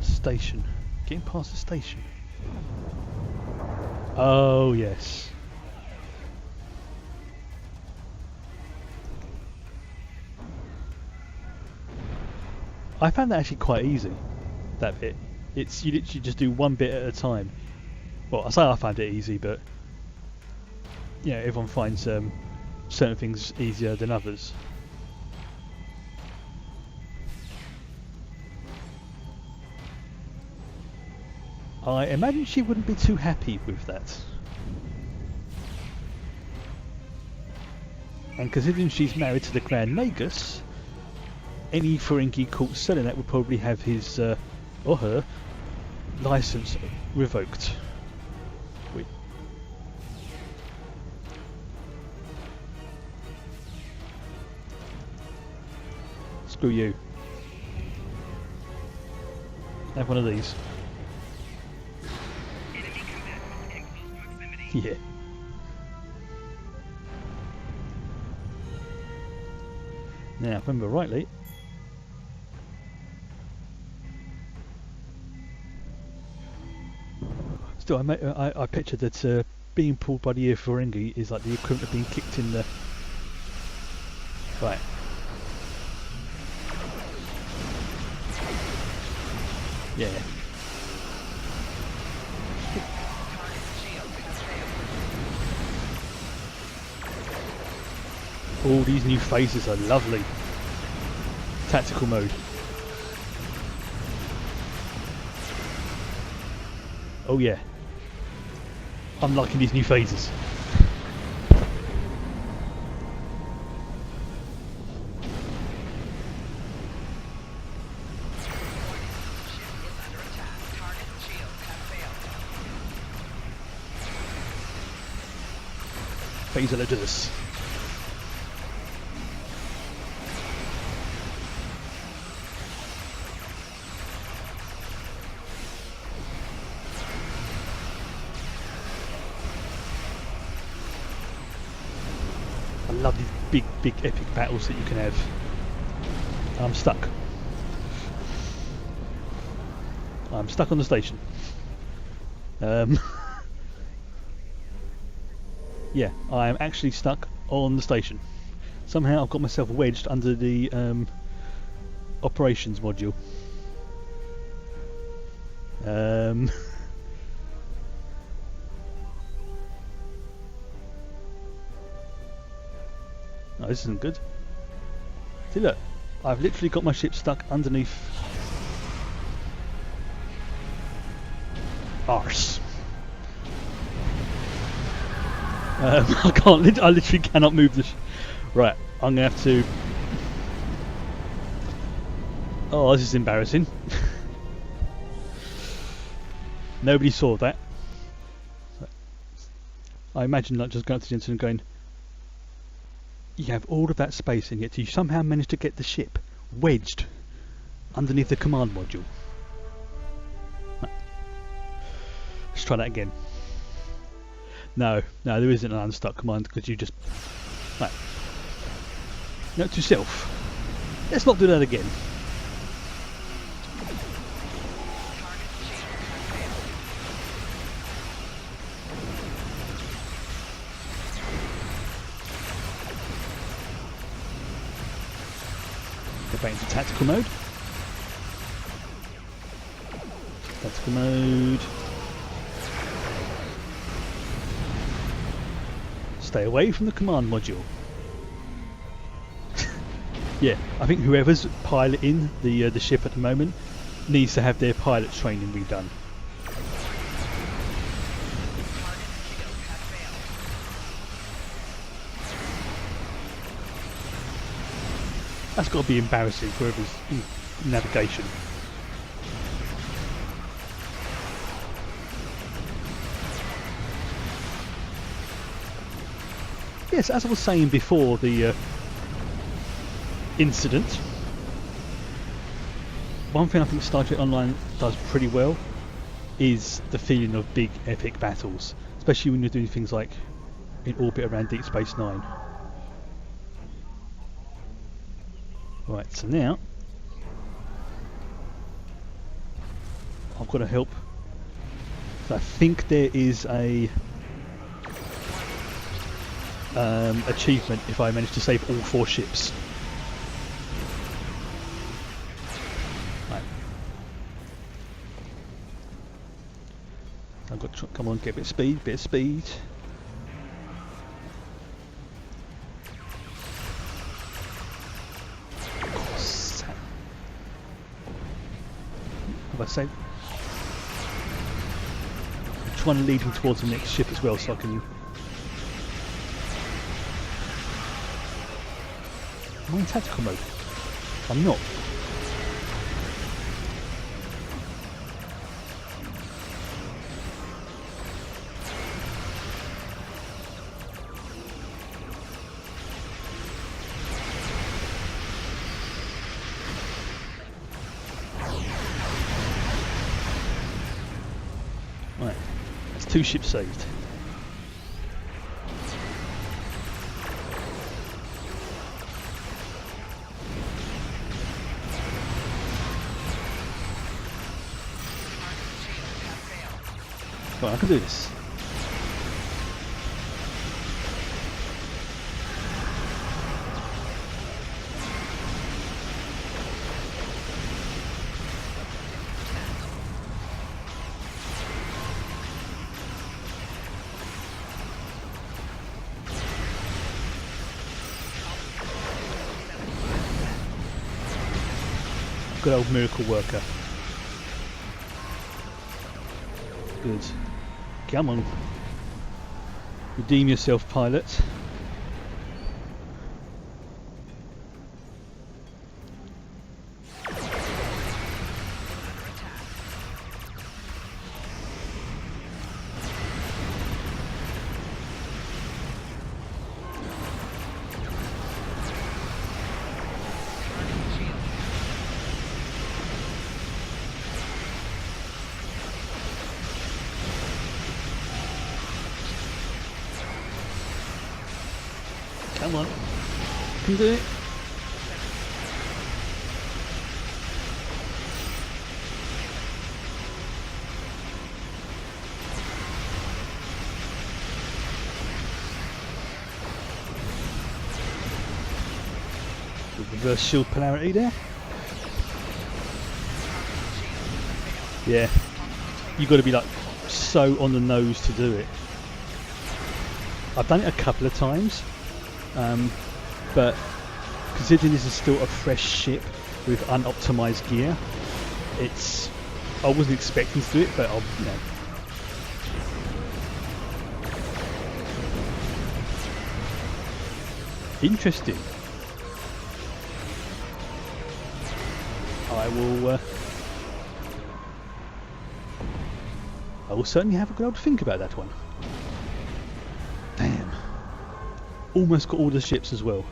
Speaker 1: Station. Getting past the station. Oh yes. I found that actually quite easy. That bit. You literally just do one bit at a time. Well, I say I found it easy, but everyone finds certain things easier than others. I imagine she wouldn't be too happy with that. And considering she's married to the Grand Magus, any Ferengi caught selling that would probably have his or her license revoked. Wait. Screw you. Have one of these. Yeah. Now, if I remember rightly, still I pictured that being pulled by the ear Ferengi is like the equivalent of being kicked in the... Right. Yeah. All these new phases are lovely. Tactical mode. Oh yeah. I'm liking these new phases. Phaser letters. I love these big epic battles that you can have. I'm stuck. I'm stuck on the station. Yeah, I am actually stuck on the station. Somehow I've got myself wedged under the operations module. No, this isn't good. See, look, I've literally got my ship stuck underneath. Arse. I can't. I literally cannot move this. Right, I'm gonna have to. Oh, this is embarrassing. Nobody saw that. I imagine like just going up to the internet and going. You have all of that space, and yet you somehow managed to get the ship wedged underneath the command module. Let's try that again. No, there isn't an unstuck command because you just... Right. Note to self. Let's not do that again. Go back into tactical mode. Tactical mode. Stay away from the command module. Yeah, I think whoever's piloting the ship at the moment needs to have their pilot training redone. That's got to be embarrassing for whoever's in navigation. Yes, as I was saying before the incident, one thing I think Star Trek Online does pretty well is the feeling of big epic battles, especially when you're doing things like in orbit around Deep Space Nine. Right, so now I've got to help. So I think there is a achievement if I manage to save all 4 ships. Right. I've got to come on, get a bit of speed, If I say, I'm trying to lead him towards the next ship as well, so I can. Am I in tactical mode? I'm not. Right, that's 2 ships saved. Right, I can do this. Good old miracle worker. Good. Come on. Redeem yourself, pilot. Come on. Can do it. Reverse shield polarity there. Yeah. You've got to be like so on the nose to do it. I've done it a couple of times. But considering this is still a fresh ship with unoptimized gear, I wasn't expecting to do it, but interesting. I will certainly have a good old think about that one. Damn. Almost got all the ships as well.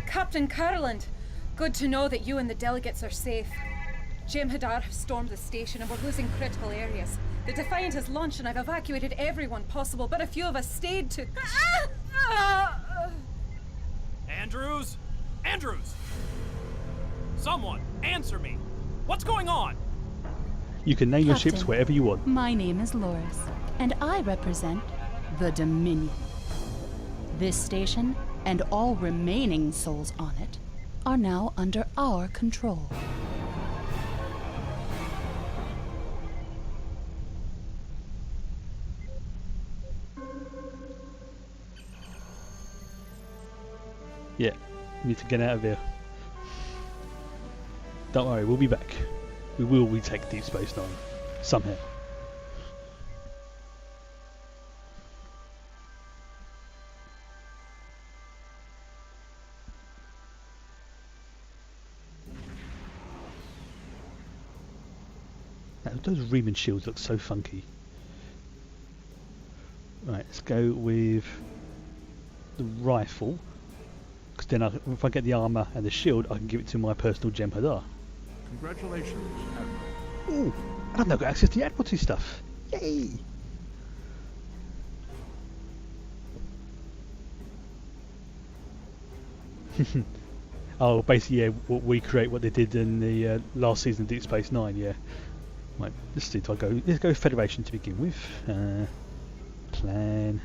Speaker 10: Captain Caroland, good to know that you and the delegates are safe. Jem'Hadar have stormed the station and we're losing critical areas. The Defiant has launched and I've evacuated everyone possible, but a few of us stayed to...
Speaker 6: Andrews? Andrews! Someone, answer me! What's going on?
Speaker 1: You can name your ships wherever you want.
Speaker 16: My name is Loris, and I represent the Dominion. This station, and all remaining souls on it, are now under our control.
Speaker 1: Yeah, we need to get out of here. Don't worry, we'll be back. We will retake Deep Space Nine. Somehow. Those Riemann shields look so funky. Right, let's go with the rifle, because then if I get the armour and the shield, I can give it to my personal Jem'Hadar.
Speaker 2: Congratulations, Admiral.
Speaker 1: Ooh, and I've now got access to the Admiralty stuff. Yay! Oh, basically, yeah, recreate what they did in the last season of Deep Space Nine, yeah. Right, let's see. Let's go Federation to begin with. Plan.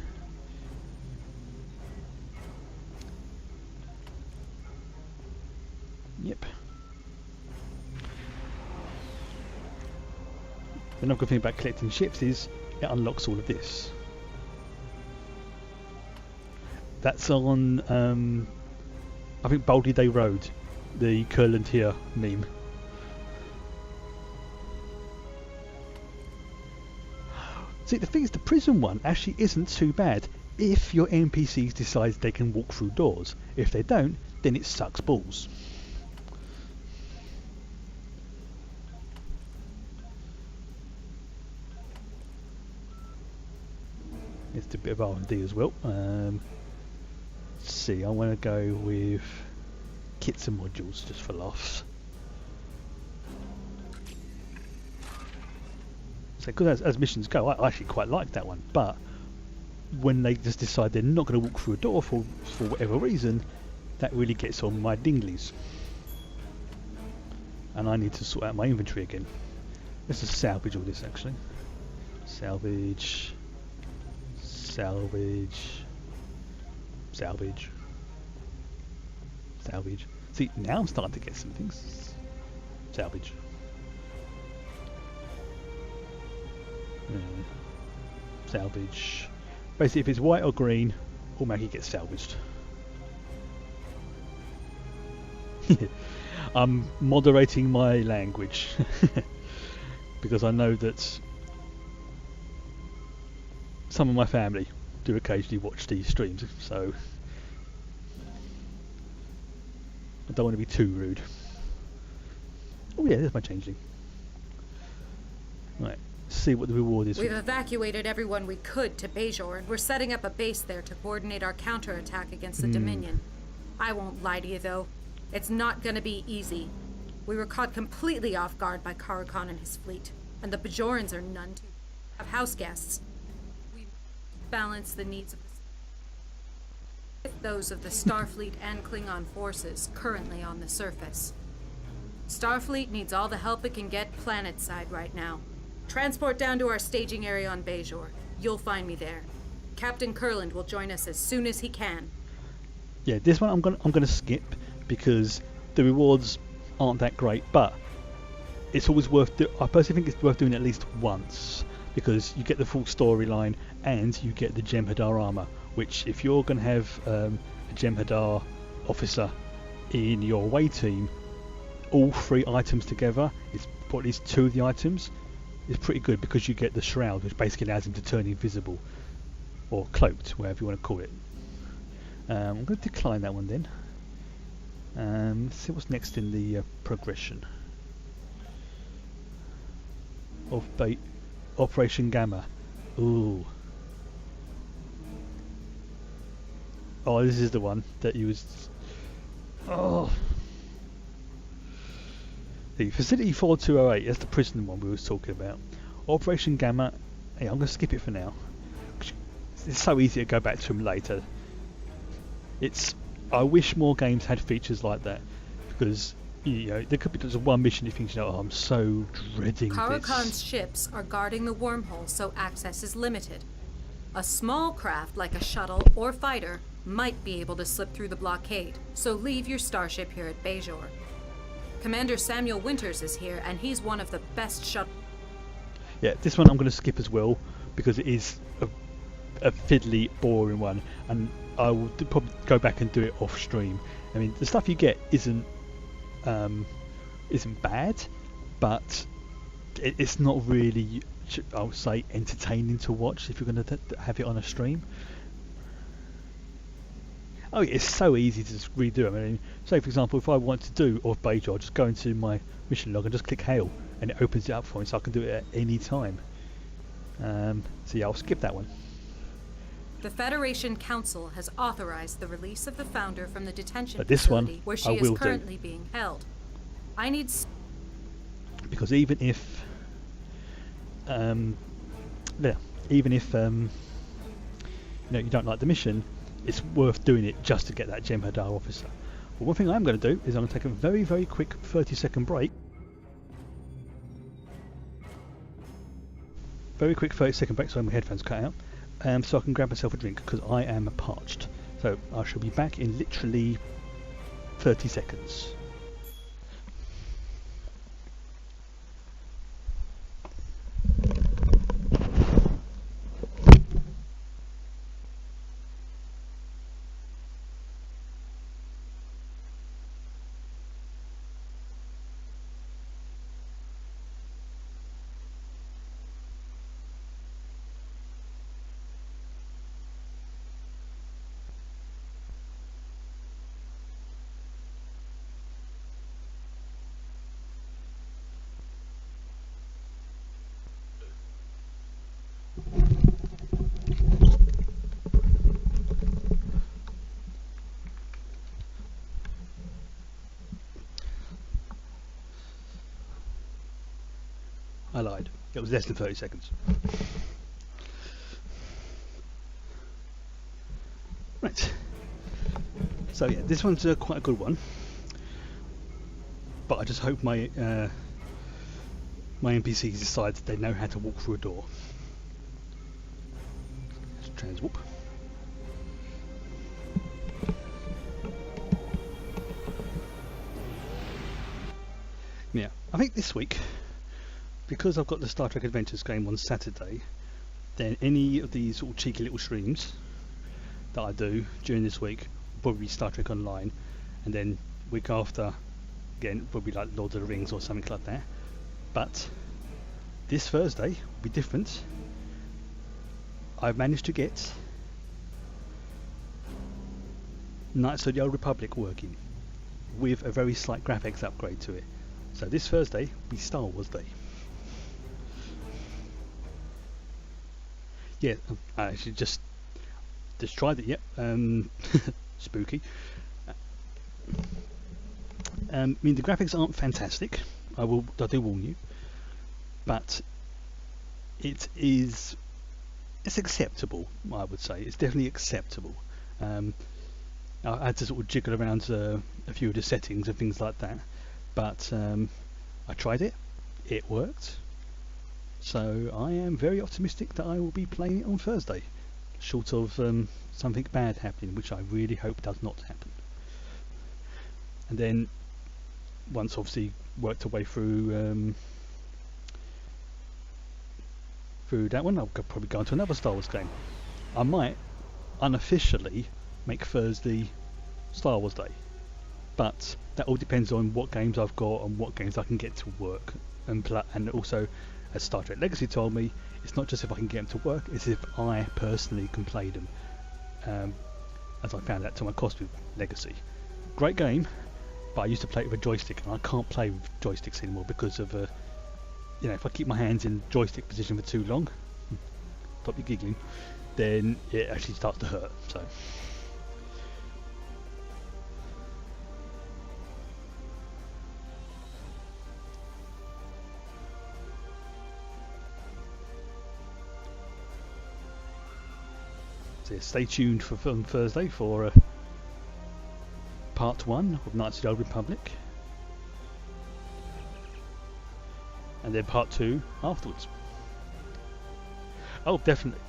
Speaker 1: Yep. The another good thing about collecting ships is it unlocks all of this. That's on, I think, Baldy Day Road, the Kurland here meme. See, the thing is, the prison one actually isn't too bad if your NPCs decide they can walk through doors. If they don't, then it sucks balls. It's a bit of R&D as well. Let's see, I want to go with kits and modules just for laughs. So, because as missions go, I actually quite like that one. But when they just decide they're not going to walk through a door for whatever reason, that really gets on my dinglies. And I need to sort out my inventory again. Let's just salvage all this actually. Salvage. Salvage. Salvage. Salvage. See, now I'm starting to get some things. Salvage. Salvage. Basically, if it's white or green, automatically gets salvaged. I'm moderating my language because I know that some of my family do occasionally watch these streams, so I don't want to be too rude. Oh yeah, there's my changeling. Right, see what the reward is.
Speaker 9: We've evacuated everyone we could to Bajor, and we're setting up a base there to coordinate our counterattack against the Dominion. I won't lie to you though, it's not gonna be easy. We were caught completely off guard by Carakan and his fleet, and the Bajorans are none too have house guests. We balance the needs of with those of the Starfleet and Klingon forces currently on the surface. Starfleet needs all the help it can get planet-side right now. Transport down to our staging area on Bajor. You'll find me there. Captain Kurland will join us as soon as he can.
Speaker 1: Yeah, this one I'm gonna skip because the rewards aren't that great, but it's always worth I personally think it's worth doing at least once because you get the full storyline and you get the Jem'Hadar armor, which if you're going to have a Jem'Hadar officer in your away team, all 3 items together, or at least 2 of the items, is pretty good because you get the shroud, which basically allows him to turn invisible or cloaked, whatever you want to call it. I'm going to decline that one then. Let's see what's next in the progression of Operation Gamma. Ooh. Oh, this is the one that you was. Oh. The Facility 4208. That's the prison one we was talking about. Operation Gamma. Hey, I'm going to skip it for now. It's so easy to go back to them later. I wish more games had features like that because there could be just one mission you think, oh, I'm so dreading
Speaker 9: Carakan's
Speaker 1: this.
Speaker 9: ships are guarding the wormhole, so access is limited. A small craft like a shuttle or fighter might be able to slip through the blockade, so leave your starship here at Bajor. Commander Samuel Winters is here, and he's one of the best shuttle.
Speaker 1: Yeah, this one I'm going to skip as well because it is a fiddly, boring one, and I will probably go back and do it off stream. I mean, the stuff you get isn't bad, but it's not really, I would say, entertaining to watch if you're going to have it on a stream. Oh, it's so easy to just redo. I mean, say for example, if I want to do off Bajor, I'll just go into my mission log and just click Hail, and it opens it up for me, so I can do it at any time. So yeah, I'll skip that one.
Speaker 9: The Federation Council has authorized the release of the Founder from the detention
Speaker 1: But this
Speaker 9: facility
Speaker 1: one,
Speaker 9: where she
Speaker 1: I
Speaker 9: is
Speaker 1: will
Speaker 9: currently being held. I need
Speaker 1: because even if you don't like the mission, it's worth doing it just to get that Jem'Hadar officer. But one thing I'm going to do is I'm going to take a very, very quick 30-second break. Very quick 30-second break, so my headphones cut out. So I can grab myself a drink because I am parched. So I shall be back in literally 30 seconds. It was less than 30 seconds. Right. So yeah, this one's quite a good one. But I just hope my my NPCs decide they know how to walk through a door. Transwarp. Yeah, I think this week, because I've got the Star Trek Adventures game on Saturday, then any of these sort of cheeky little streams that I do during this week will probably be Star Trek Online, and then week after, again, will be like Lord of the Rings or something like that. But this Thursday will be different. I've managed to get Knights of the Old Republic working with a very slight graphics upgrade to it. So this Thursday will be Star Wars Day. Yeah, I actually just tried it. Yep, spooky. I mean, the graphics aren't fantastic. I do warn you, but it's acceptable. I would say it's definitely acceptable. I had to sort of jiggle around a few of the settings and things like that, but I tried it. It worked. So I am very optimistic that I will be playing it on Thursday, short of something bad happening, which I really hope does not happen. And then once obviously worked our way through that one, I'll probably go on to another Star Wars game. I might unofficially make Thursday Star Wars Day, but that all depends on what games I've got and what games I can get to work and play. And also, as Star Trek Legacy told me, it's not just if I can get them to work, it's if I personally can play them, as I found out to my cost with Legacy. Great game, but I used to play it with a joystick, and I can't play with joysticks anymore because of if I keep my hands in joystick position for too long, stop you giggling, then it actually starts to hurt. So yeah, stay tuned for Thursday for part 1 of Knights of the Old Republic, and then part 2 afterwards. Oh, definitely.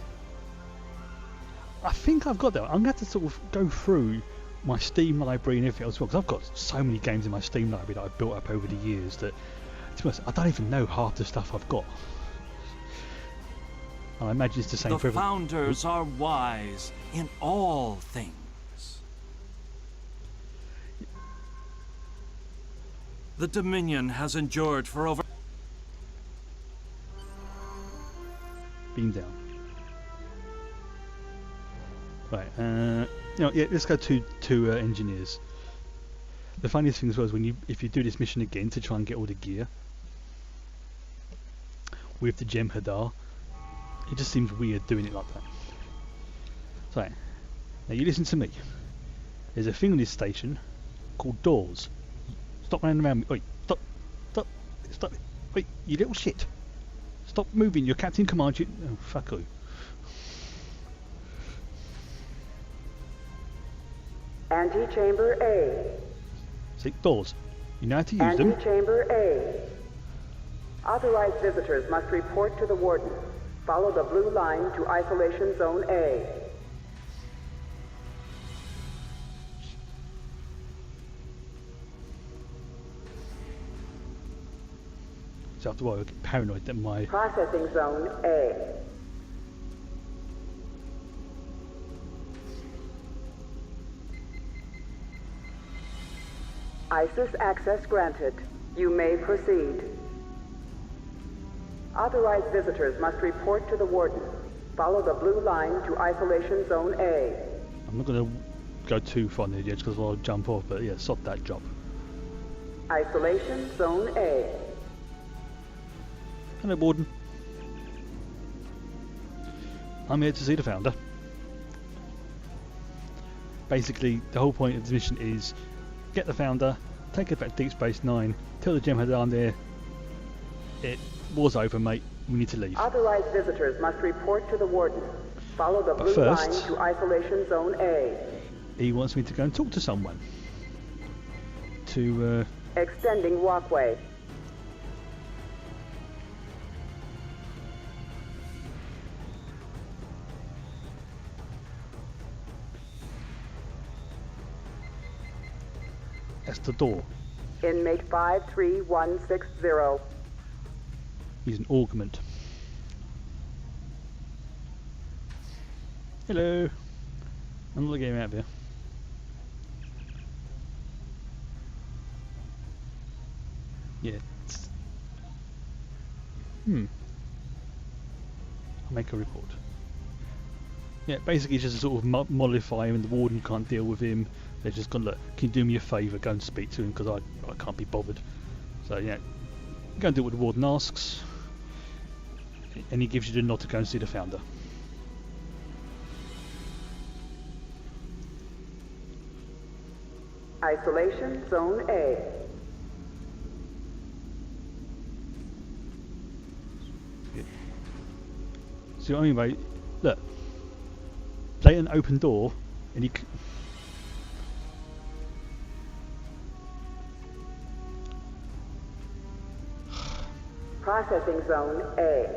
Speaker 1: I think I've got that. I'm going to have to sort of go through my Steam library and everything else as well, because I've got so many games in my Steam library that I've built up over the years that, to be honest, I don't even know half the stuff I've got. I imagine it's the same for everyone.
Speaker 17: The Founders are wise in all things. The Dominion has endured for over...
Speaker 1: Beam down. Right, yeah, let's go to engineers. The funniest thing as well is if you do this mission again to try and get all the gear with the Jem'Hadar, it just seems weird doing it like that. So, now you listen to me. There's a thing on this station called doors. Stop running around me. Oi, stop it. Oi, you little shit. Stop moving, your captain commands you. Oh, fuck you.
Speaker 18: Antechamber A.
Speaker 1: See, doors. You know how to use them.
Speaker 18: Antechamber A. Authorized visitors must report to the warden. Follow the blue line to Isolation Zone A.
Speaker 1: So after a while I get paranoid that my...
Speaker 18: Processing Zone A. ISIS access granted. You may proceed. Authorized visitors must report to the warden. Follow the blue line to Isolation Zone A.
Speaker 1: I'm not going to go too far near the edge because I'll jump off, but yeah, stop that job.
Speaker 18: Isolation Zone A.
Speaker 1: Hello, Warden. I'm here to see the Founder. Basically, the whole point of this mission is get the Founder, take it back to Deep Space Nine, tell the Jem'Hadar there, war's over, mate, we need to leave.
Speaker 18: Authorized visitors must report to the Warden. Follow the blue line to Isolation Zone A.
Speaker 1: He wants me to go and talk to someone. To,
Speaker 18: Extending walkway.
Speaker 1: That's the door.
Speaker 18: Inmate 53160.
Speaker 1: He's an augment. Hello. Another game out there. Yeah. I'll make a report. Yeah, basically just to sort of mollify him, and the Warden can't deal with him. They're just gone, look, can you do me a favour, go and speak to him, because I can't be bothered. So yeah, go and do what the Warden asks, and he gives you the nod to go and see the Founder.
Speaker 18: Isolation Zone A.
Speaker 1: So anyway, look, blatant open door, and he.
Speaker 18: Processing Zone A.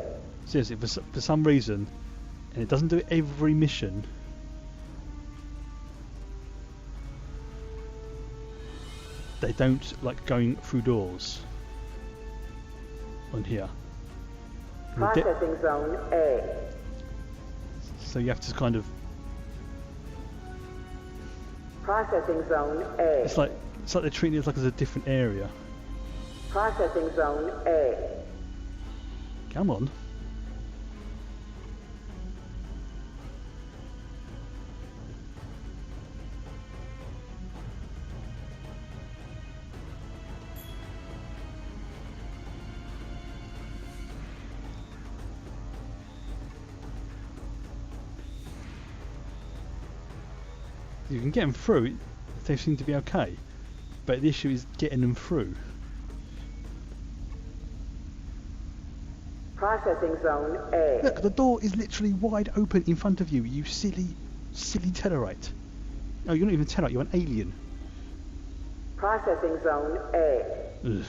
Speaker 1: Seriously, for some reason, and it doesn't do it every mission. They don't like going through doors on here.
Speaker 18: Processing Zone A.
Speaker 1: So you have to kind of.
Speaker 18: Processing Zone A.
Speaker 1: It's like they're treating it like it's a different area.
Speaker 18: Processing Zone A.
Speaker 1: Come on. You can get them through, they seem to be okay, but the issue is getting them through.
Speaker 18: Processing Zone A.
Speaker 1: Look, the door is literally wide open in front of you, you silly Tellarite. No, you're not even a Tellarite, you're an alien.
Speaker 18: Processing Zone A.
Speaker 1: Ugh.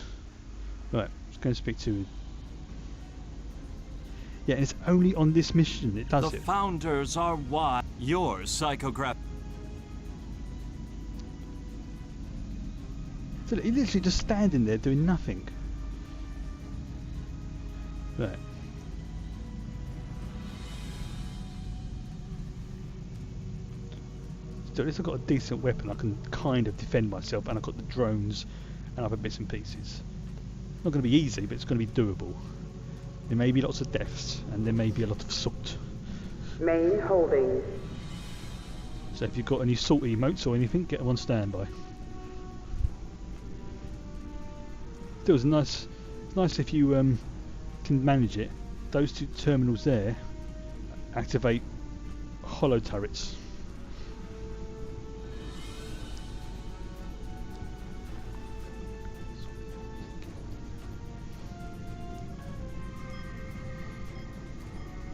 Speaker 1: Right, let's go and speak to... Yeah, and it's only on this mission it does
Speaker 17: the
Speaker 1: it.
Speaker 17: Founders are why your psychograph.
Speaker 1: So he's literally just standing there doing nothing. Right. So at least I've got a decent weapon, I can kind of defend myself, and I've got the drones and other bits and pieces. Not going to be easy, but it's going to be doable. There may be lots of deaths, and there may be a lot of salt.
Speaker 18: Main holding.
Speaker 1: So if you've got any salt emotes or anything, get them on standby. Still, it's nice if you can manage it. Those two terminals there activate hollow turrets.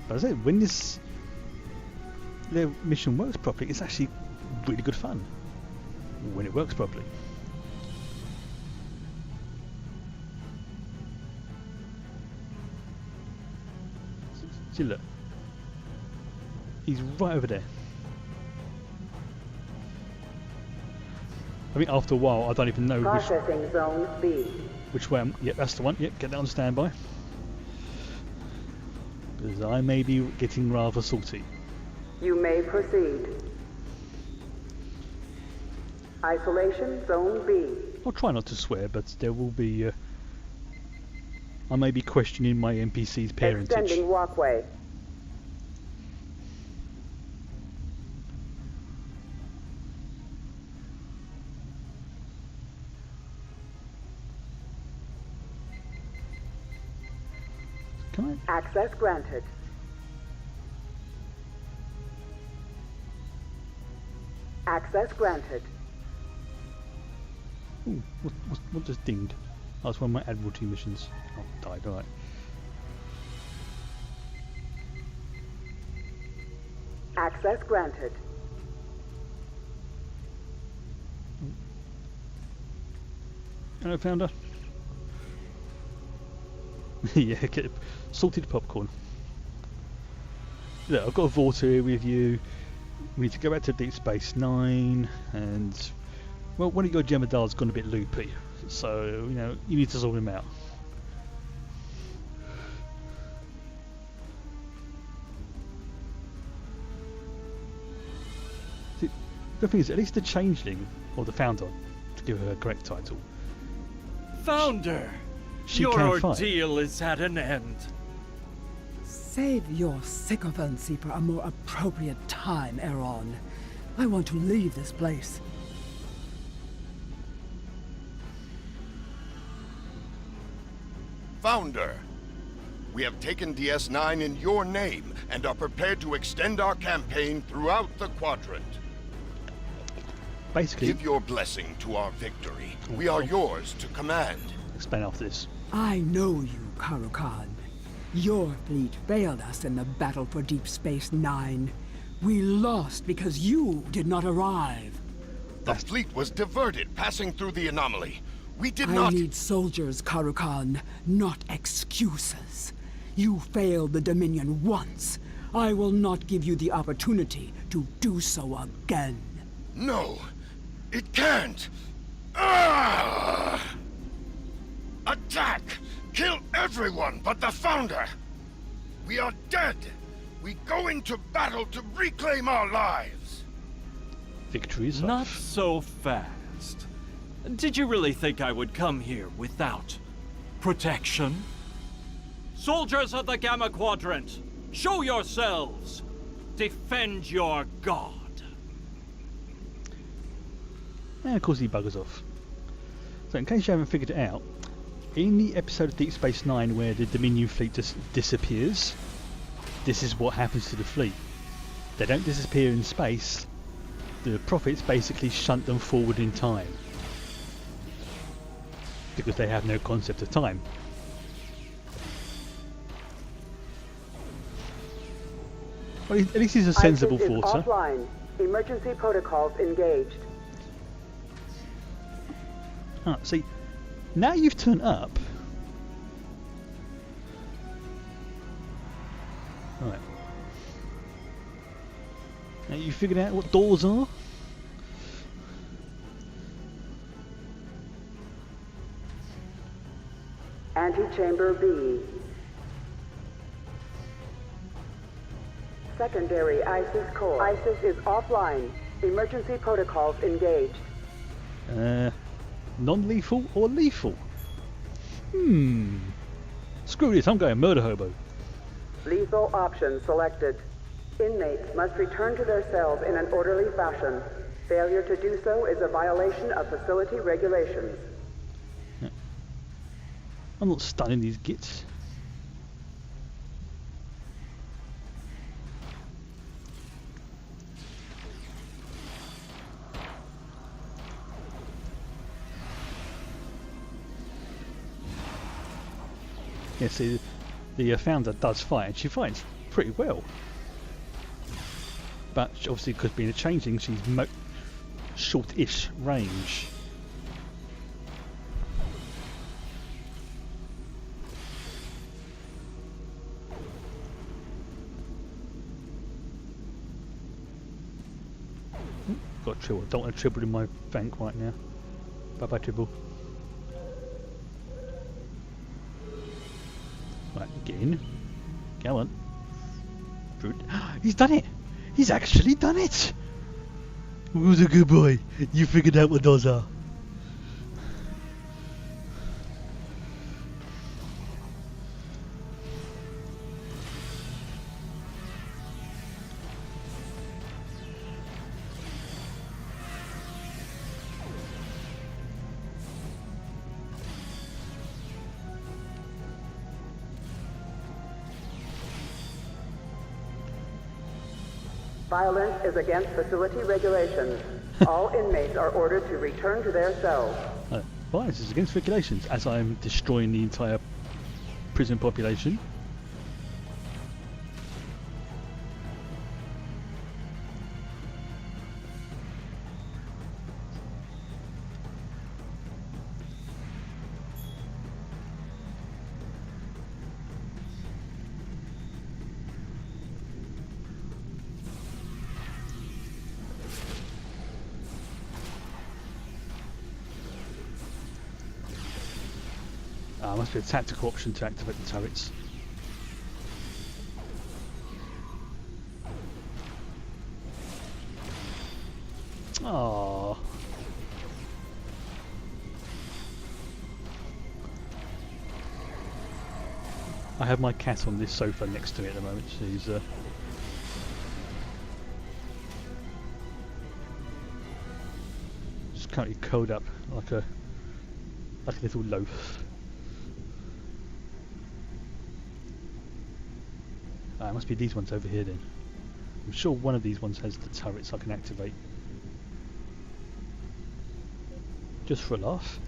Speaker 1: But as I said, when this mission works properly, it's actually really good fun. When it works properly. See, look. He's right over there. I think after a while, I don't even know
Speaker 18: Processing Zone B.
Speaker 1: which way I'm... Yep, that's the one. Yep, get that on standby. Because I may be getting rather salty.
Speaker 18: You may proceed. Isolation Zone B.
Speaker 1: I'll try not to swear, but there will be... I may be questioning my NPC's parentage.
Speaker 18: Extending walkway.
Speaker 1: Can I?
Speaker 18: Access granted. Access granted.
Speaker 1: Ooh, what just dinged? Oh, it's one of my Admiralty missions. Oh, died, alright.
Speaker 18: Access granted.
Speaker 1: Hello, Founder. Yeah, get salted popcorn. Look, I've got a Vorta here with you. We need to go back to Deep Space Nine, and well, one of your Jem'Hadar's gone a bit loopy, so you know you need to sort him out. See, the thing is, at least the Changeling, or the Founder, to give her a correct title.
Speaker 17: Founder,
Speaker 1: She
Speaker 17: your
Speaker 1: can fight.
Speaker 17: ordeal is at an end.
Speaker 19: Save your sycophancy for a more appropriate time, Erron. I want to leave this place.
Speaker 11: Founder, we have taken DS9 in your name and are prepared to extend our campaign throughout the quadrant.
Speaker 1: Basically,
Speaker 11: give your blessing to our victory. We are yours to command.
Speaker 1: Explain after this.
Speaker 19: I know you, Karu Khan. Your fleet failed us in the battle for Deep Space Nine. We lost because you did not arrive.
Speaker 11: The fleet was diverted, passing through the anomaly. We did
Speaker 19: I
Speaker 11: not—
Speaker 19: need soldiers, Karu Khan, not excuses. You failed the Dominion once. I will not give you the opportunity to do so again.
Speaker 11: No, it can't. Ah! Attack! Kill everyone but the Founder! We are dead! We go into battle to reclaim our lives!
Speaker 1: Victories
Speaker 17: Not so fast. Did you really think I would come here without protection? Soldiers of the Gamma Quadrant, show yourselves! Defend your god!
Speaker 1: And of course he buggers off. So in case you haven't figured it out, in the episode of Deep Space Nine where the Dominion fleet just disappears, this is what happens to the fleet. They don't disappear in space, the Prophets basically shunt them forward in time. Because they have no concept of time. Well, at least he's a sensible
Speaker 18: ISIS is
Speaker 1: Vorta.
Speaker 18: offline. Emergency protocols engaged.
Speaker 1: Ah, see, now you've turned up. Right. Now you figured out what doors are?
Speaker 18: Antechamber B. Secondary ISIS core. ISIS is offline. Emergency protocols engaged.
Speaker 1: Non-lethal or lethal? Screw this, I'm going murder hobo.
Speaker 18: Lethal option selected. Inmates must return to their cells in an orderly fashion. Failure to do so is a violation of facility regulations.
Speaker 1: I'm not stunning these gits. Yeah, see, the Founder does fight, and she fights pretty well. But obviously, because being a changeling, she's short-ish range. Got Tribble. Don't want a Tribble in my bank right now. Bye bye, Tribble. Right, get in. Go on. Fruit. He's done it! He's actually done it! Who's a good boy? You figured out what those are.
Speaker 18: Violence is against facility regulations. All inmates are ordered to return to their cells.
Speaker 1: Violence is against regulations, as I'm destroying the entire prison population. must be a tactical option to activate the turrets. Aww. I have my cat on this sofa next to me at the moment. She's currently curled up like a little loaf. It must be these ones over here then. I'm sure one of these ones has the turrets I can activate. Just for a laugh.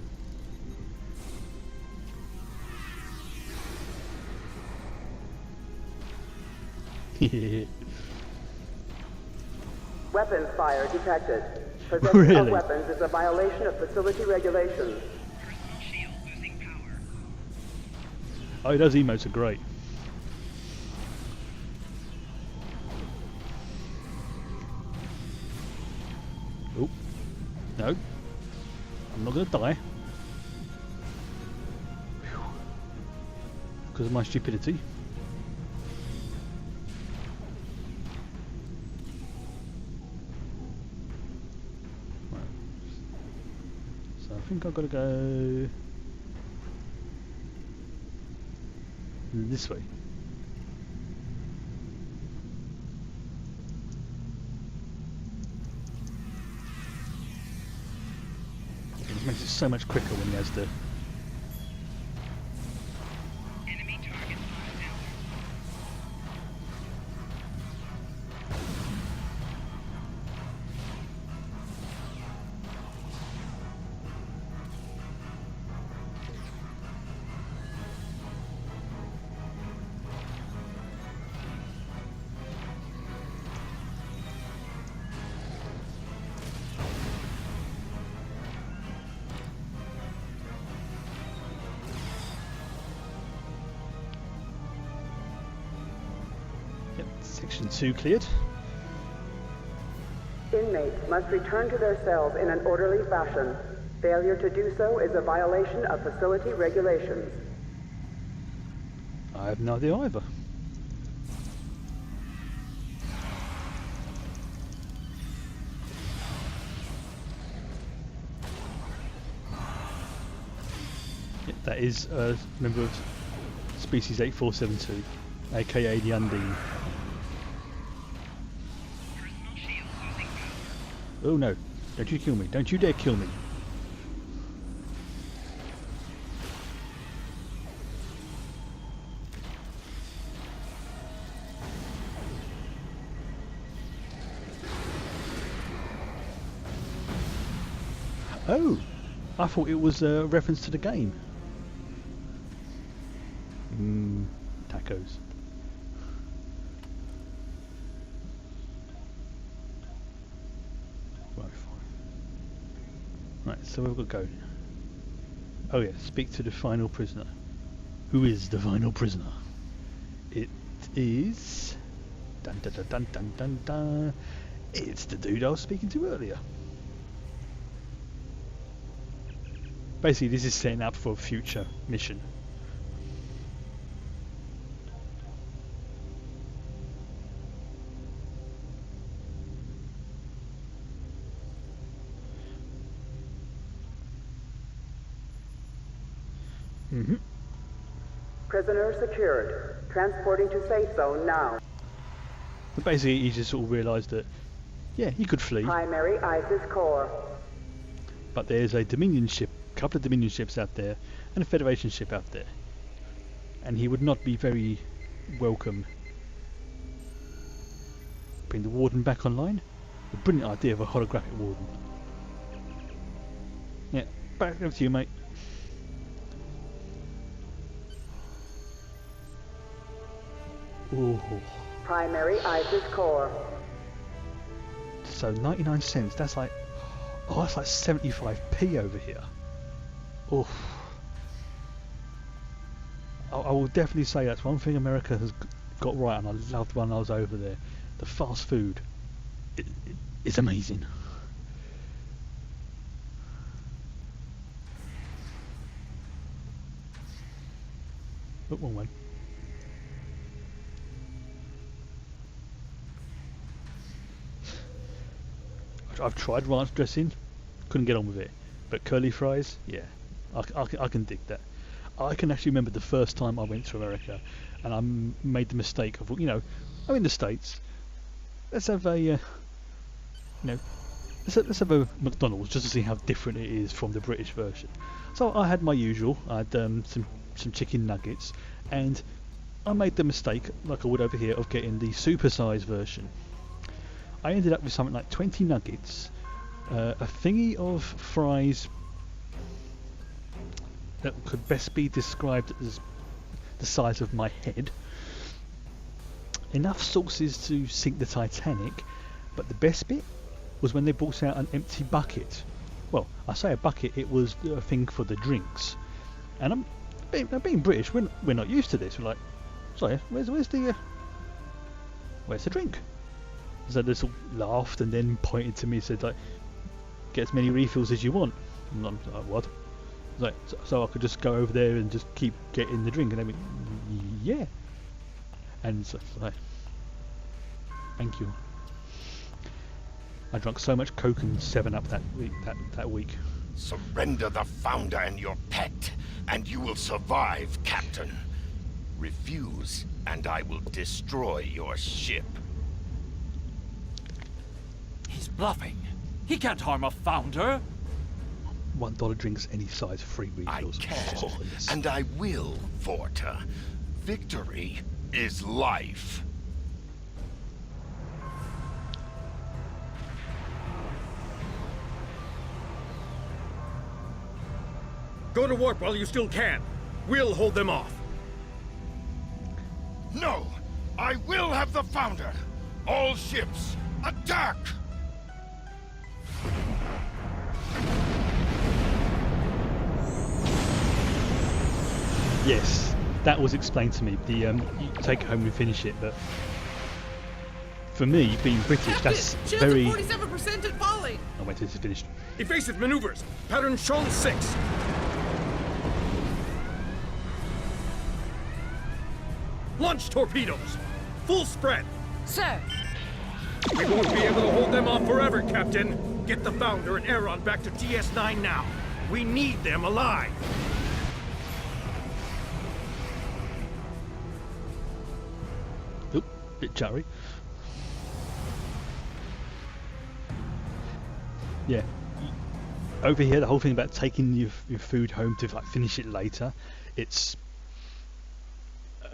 Speaker 18: Weapons fire detected. Possession
Speaker 1: Really?
Speaker 18: of weapons is a violation of facility regulations.
Speaker 1: Oh, those emotes are great. Oh, no. I'm not going to die. Because of my stupidity. Right. So I think I've got to go this way. It makes it so much quicker when he has the... Section 2 cleared.
Speaker 18: Inmates must return to their cells in an orderly fashion. Failure to do so is a violation of facility regulations.
Speaker 1: I have no idea either. Yep, that is a member of Species 8472, aka the Undine. Oh no, don't you kill me, don't you dare kill me. Oh, I thought it was a reference to the game. Tacos. Right, so we've got to go. Oh yeah, speak to the final prisoner. Who is the final prisoner? It is... Dun dun dun dun dun dun dun. It's the dude I was speaking to earlier. Basically, this is setting up for a future mission.
Speaker 18: Prisoner secured. Transporting to safe zone now.
Speaker 1: But basically, he just sort of realised that, yeah, he could flee.
Speaker 18: Primary ISIS core.
Speaker 1: But there's a Dominion ship, a couple of Dominion ships out there, and a Federation ship out there. And he would not be very welcome. Bring the Warden back online. The brilliant idea of a holographic Warden. Yeah, back over to you, mate. Ooh.
Speaker 18: Primary ISIS core.
Speaker 1: So 99 cents, that's like, oh, that's like 75p over here. Oof. I will definitely say that's one thing America has got right, and I loved when I was over there. The fast food, it's amazing. Look, one way. I've tried ranch dressing, couldn't get on with it. But curly fries, yeah, I can dig that. I can actually remember the first time I went to America, and I made the mistake of, I'm in the States. Let's have a, let's have a McDonald's just to see how different it is from the British version. So I had my usual. I had some chicken nuggets, and I made the mistake, like I would over here, of getting the supersized version. I ended up with something like 20 nuggets, a thingy of fries that could best be described as the size of my head, enough sauces to sink the Titanic, but the best bit was when they brought out an empty bucket. Well, I say a bucket, it was a thing for the drinks. And being British, we're not used to this. We're like, sorry, where's the drink? So they sort of laughed and then pointed to me and said, like, get as many refills as you want. And I'm like, what? Like, so I could just go over there and just keep getting the drink, and they went, yeah. And so like, thank you. I drank so much Coke and 7-Up that week.
Speaker 11: Surrender the Founder and your pet, and you will survive, Captain. Refuse, and I will destroy your ship.
Speaker 17: He's bluffing. He can't harm a founder.
Speaker 1: $1 drinks any size, free refills.
Speaker 11: I can, and I will, Vorta. Victory is life.
Speaker 13: Go to warp while you still can. We'll hold them off.
Speaker 11: No! I will have the Founder! All ships, attack!
Speaker 1: Yes, that was explained to me. You take it home and finish it, but for me, being British, that's very...
Speaker 3: 47% at volley!
Speaker 1: I'll wait till this is finished.
Speaker 13: Evasive maneuvers. Pattern shown 6. Launch torpedoes. Full spread.
Speaker 8: Sir!
Speaker 13: We won't be able to hold them off forever, Captain. Get the Founder and Aeron back to DS9 now. We need them alive.
Speaker 1: Oop, bit jittery. Yeah. Over here, the whole thing about taking your food home to like finish it later, it's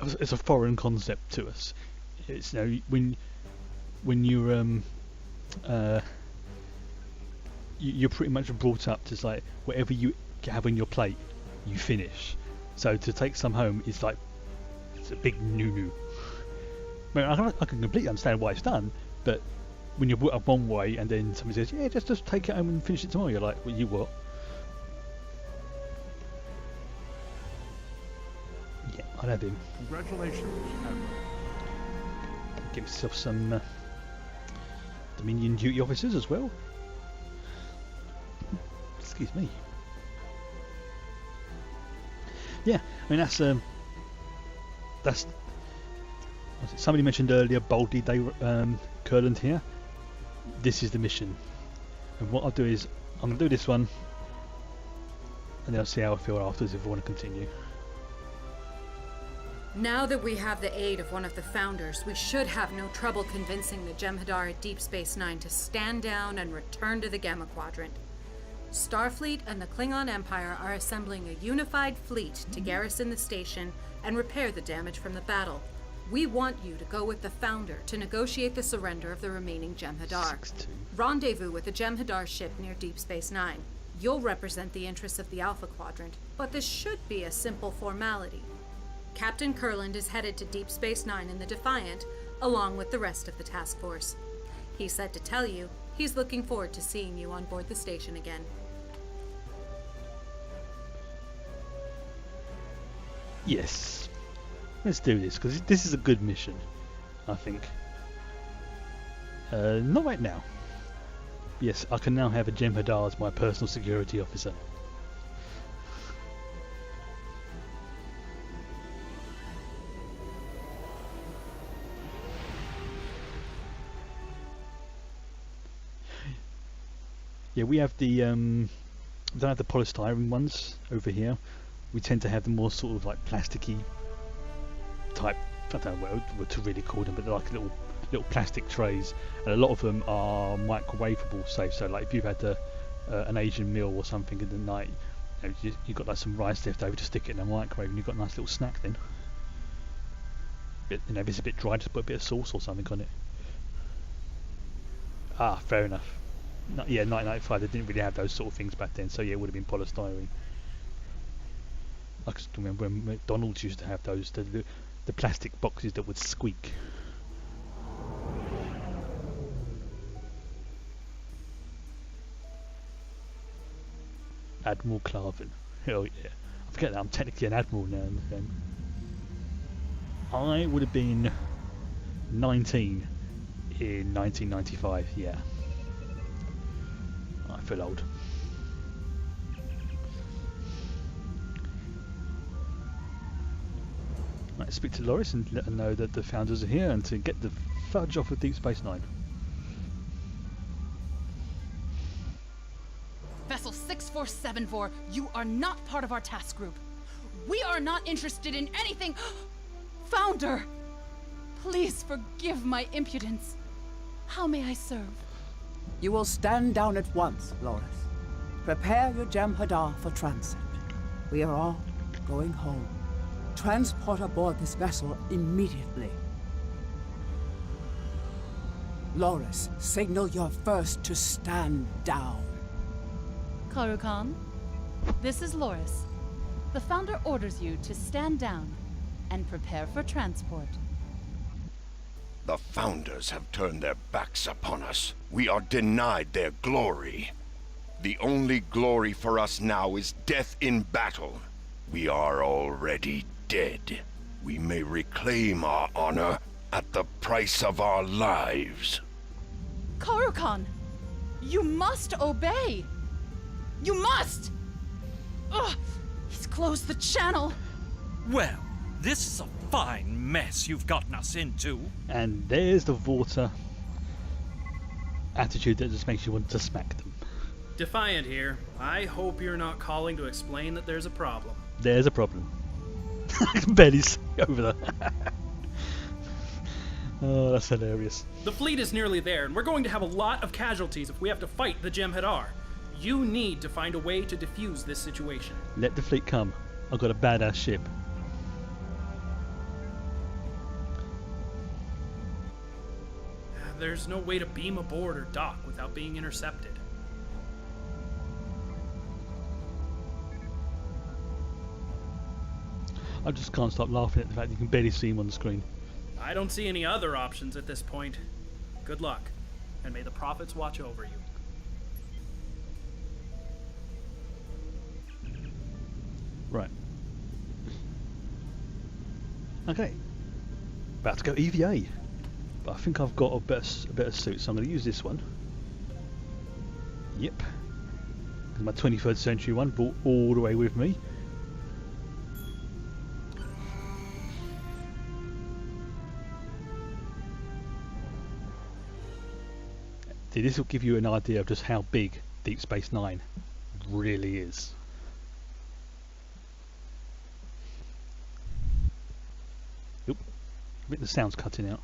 Speaker 1: a foreign concept to us. It's when you're pretty much brought up to like whatever you have on your plate, you finish. So to take some home is like it's a big no-no. I mean, I can completely understand why it's done, but when you're brought up one way and then somebody says, yeah, just take it home and finish it tomorrow, you're like, well, you what? Yeah, I'll have him.
Speaker 2: Congratulations, Admiral.
Speaker 1: Give yourself some Dominion duty officers as well. Excuse me. Yeah, I mean that's somebody mentioned earlier, boldly they Kurland here. This is the mission, and what I'll do is I'm gonna do this one, and then I'll see how I feel afterwards if I want to continue.
Speaker 9: Now that we have the aid of one of the Founders, we should have no trouble convincing the Jem'Hadar at Deep Space Nine to stand down and return to the Gamma Quadrant. Starfleet and the Klingon Empire are assembling a unified fleet to garrison the station and repair the damage from the battle. We want you to go with the Founder to negotiate the surrender of the remaining Jem'Hadar. Rendezvous with the Jem'Hadar ship near Deep Space Nine. You'll represent the interests of the Alpha Quadrant, but this should be a simple formality. Captain Kurland is headed to Deep Space Nine in the Defiant, along with the rest of the task force. He said to tell you he's looking forward to seeing you on board the station again.
Speaker 1: Yes, let's do this, because this is a good mission, I think. Not right now. Yes, I can now have a Jem'Hadar as my personal security officer. Yeah, we have the we don't have the polystyrene ones over here. We tend to have the more sort of like plasticky type. I don't know what to really call them, but they're like little plastic trays, and a lot of them are microwavable. So like if you've had an Asian meal or something in the night, you've got like some rice left over, to stick it in the microwave, and you've got a nice little snack then. But, you know, if it's a bit dry, just put a bit of sauce or something on it. Ah, fair enough. Yeah, 1995, they didn't really have those sort of things back then, so yeah, it would have been polystyrene. I can still remember when McDonald's used to have those, the plastic boxes that would squeak. Admiral Clarvin. Hell yeah. I forget that I'm technically an admiral now in the game. I would have been 19 in 1995, yeah. I feel old. Right, speak to Loris and let her know that the founders are here and to get the fudge off of Deep Space Nine.
Speaker 16: Vessel 6474, you are not part of our task group. We are not interested in anything. Founder! Please forgive my impudence. How may I serve?
Speaker 19: You will stand down at once, Loris. Prepare your Jem'Hadar for transit. We are all going home. Transport aboard this vessel immediately. Loris, signal your first to stand down.
Speaker 16: Karu Khan, this is Loris. The Founder orders you to stand down and prepare for transport.
Speaker 11: The Founders have turned their backs upon us. We are denied their glory. The only glory for us now is death in battle. We are already dead. We may reclaim our honor at the price of our lives.
Speaker 16: Karu Khan, you must obey. You must! Ugh, he's closed the channel.
Speaker 17: Well, this is a fine mess you've gotten us into.
Speaker 1: And there's the Vorta attitude that just makes you want to smack them.
Speaker 6: Defiant here. I hope you're not calling to explain that there's a problem.
Speaker 1: There's a problem. I can barely see over there. Oh, that's hilarious.
Speaker 6: The fleet is nearly there, and we're going to have a lot of casualties if we have to fight the Jem'Hadar. You need to find a way to defuse this situation.
Speaker 1: Let the fleet come. I've got a badass ship.
Speaker 6: There's no way to beam aboard or dock without being intercepted.
Speaker 1: I just can't stop laughing at the fact that you can barely see him on the screen.
Speaker 6: I don't see any other options at this point. Good luck, and may the prophets watch over you.
Speaker 1: Right. Okay. About to go EVA. But I think I've got a better suit, so I'm going to use this one. Yep. My 21st century one, brought all the way with me. See, this will give you an idea of just how big Deep Space Nine really is. Oop, I think the sound's cutting out.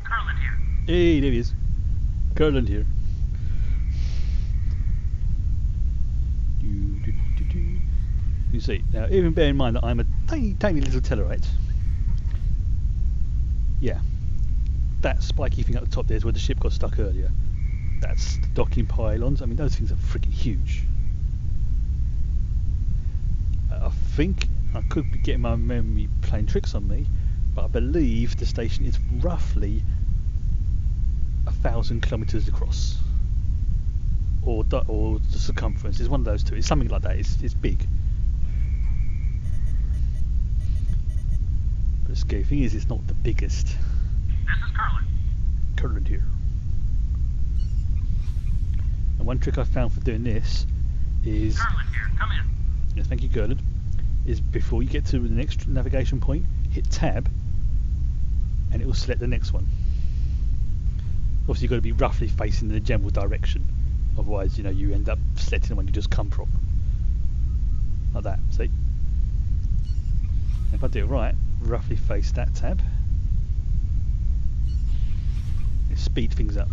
Speaker 7: Kurland here.
Speaker 1: Hey, there he is. Kurland here. You see, now even bear in mind that I'm a tiny little Tellarite. Yeah, that spiky thing at the top there is where the ship got stuck earlier. That's the docking pylons. I mean, those things are freaking huge. I think I could be getting my memory playing tricks on me, but I believe the station is roughly 1,000 kilometers across, or the circumference. It's one of those two. It's something like that. It's big. But the scary thing is, it's not the biggest.
Speaker 7: This is Kurland.
Speaker 1: Kurland here. And one trick I found for doing this is...
Speaker 7: Kurland here, come in.
Speaker 1: Yes, thank you, Kurland. is before you get to the next navigation point, hit tab, and it will select the next one. Obviously, you've got to be roughly facing in the general direction, otherwise, you end up selecting the one you just come from. Like that, see? If I do it right, roughly face that tab, it speeds things up.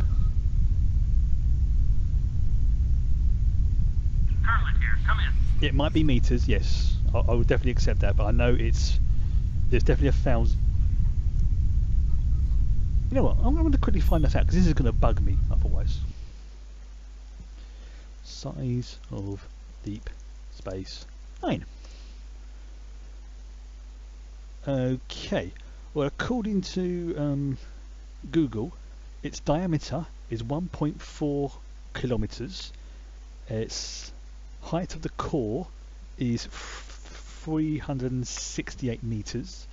Speaker 6: Curlin here, come in.
Speaker 1: It might be meters, yes. I would definitely accept that, but I know there's definitely 1,000. You know what? I'm going to quickly find that out because this is going to bug me otherwise. Size of Deep Space Nine. Okay. Well, according to Google, its diameter is 1.4 kilometers. Its height of the core is 368 meters.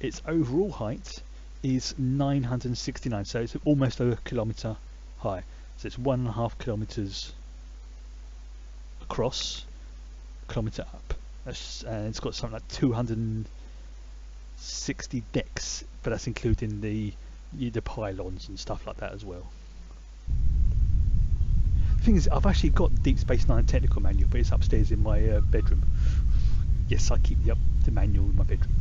Speaker 1: Its overall height is 969, so it's almost a kilometer high. So it's 1.5 kilometers across, a kilometer up. And it's got something like 260 decks, but that's including the pylons and stuff like that as well. The thing is, I've actually got Deep Space Nine technical manual, but it's upstairs in my bedroom. Yes, I keep the manual in my bedroom.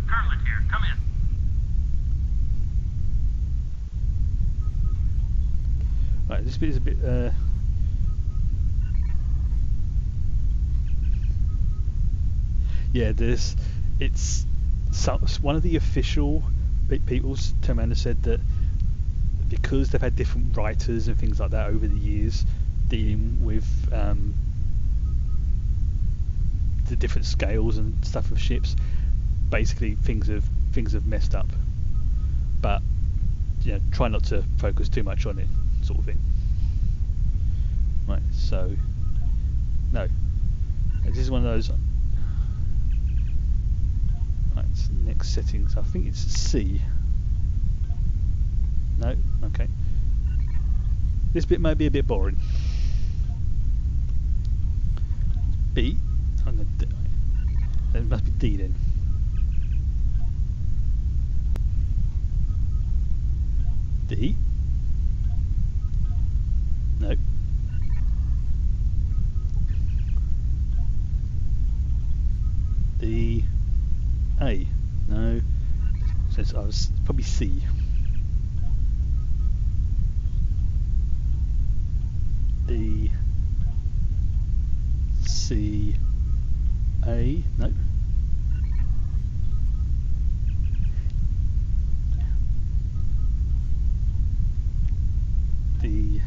Speaker 6: Curlin here, come in.
Speaker 1: Right, this bit is a bit yeah, it's one of the official people turned around and said that because they've had different writers and things like that over the years dealing with the different scales and stuff of ships, basically things have messed up, but try not to focus too much on it, sort of thing. Right, so no, this is one of those. Right, next settings, I think it's C. No, okay. This bit might be a bit boring. B. It must be D then. D. No. D. A. No. So I was probably C. D. C. A. No. D.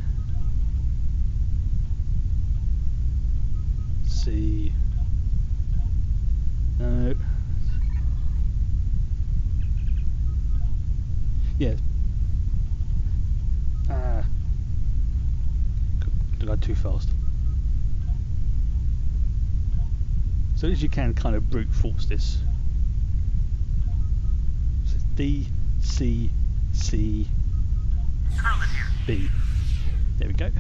Speaker 1: C. No. Yeah. Did I go too fast? So as you can kind of brute force this. So it's D, C, C, B. There we go.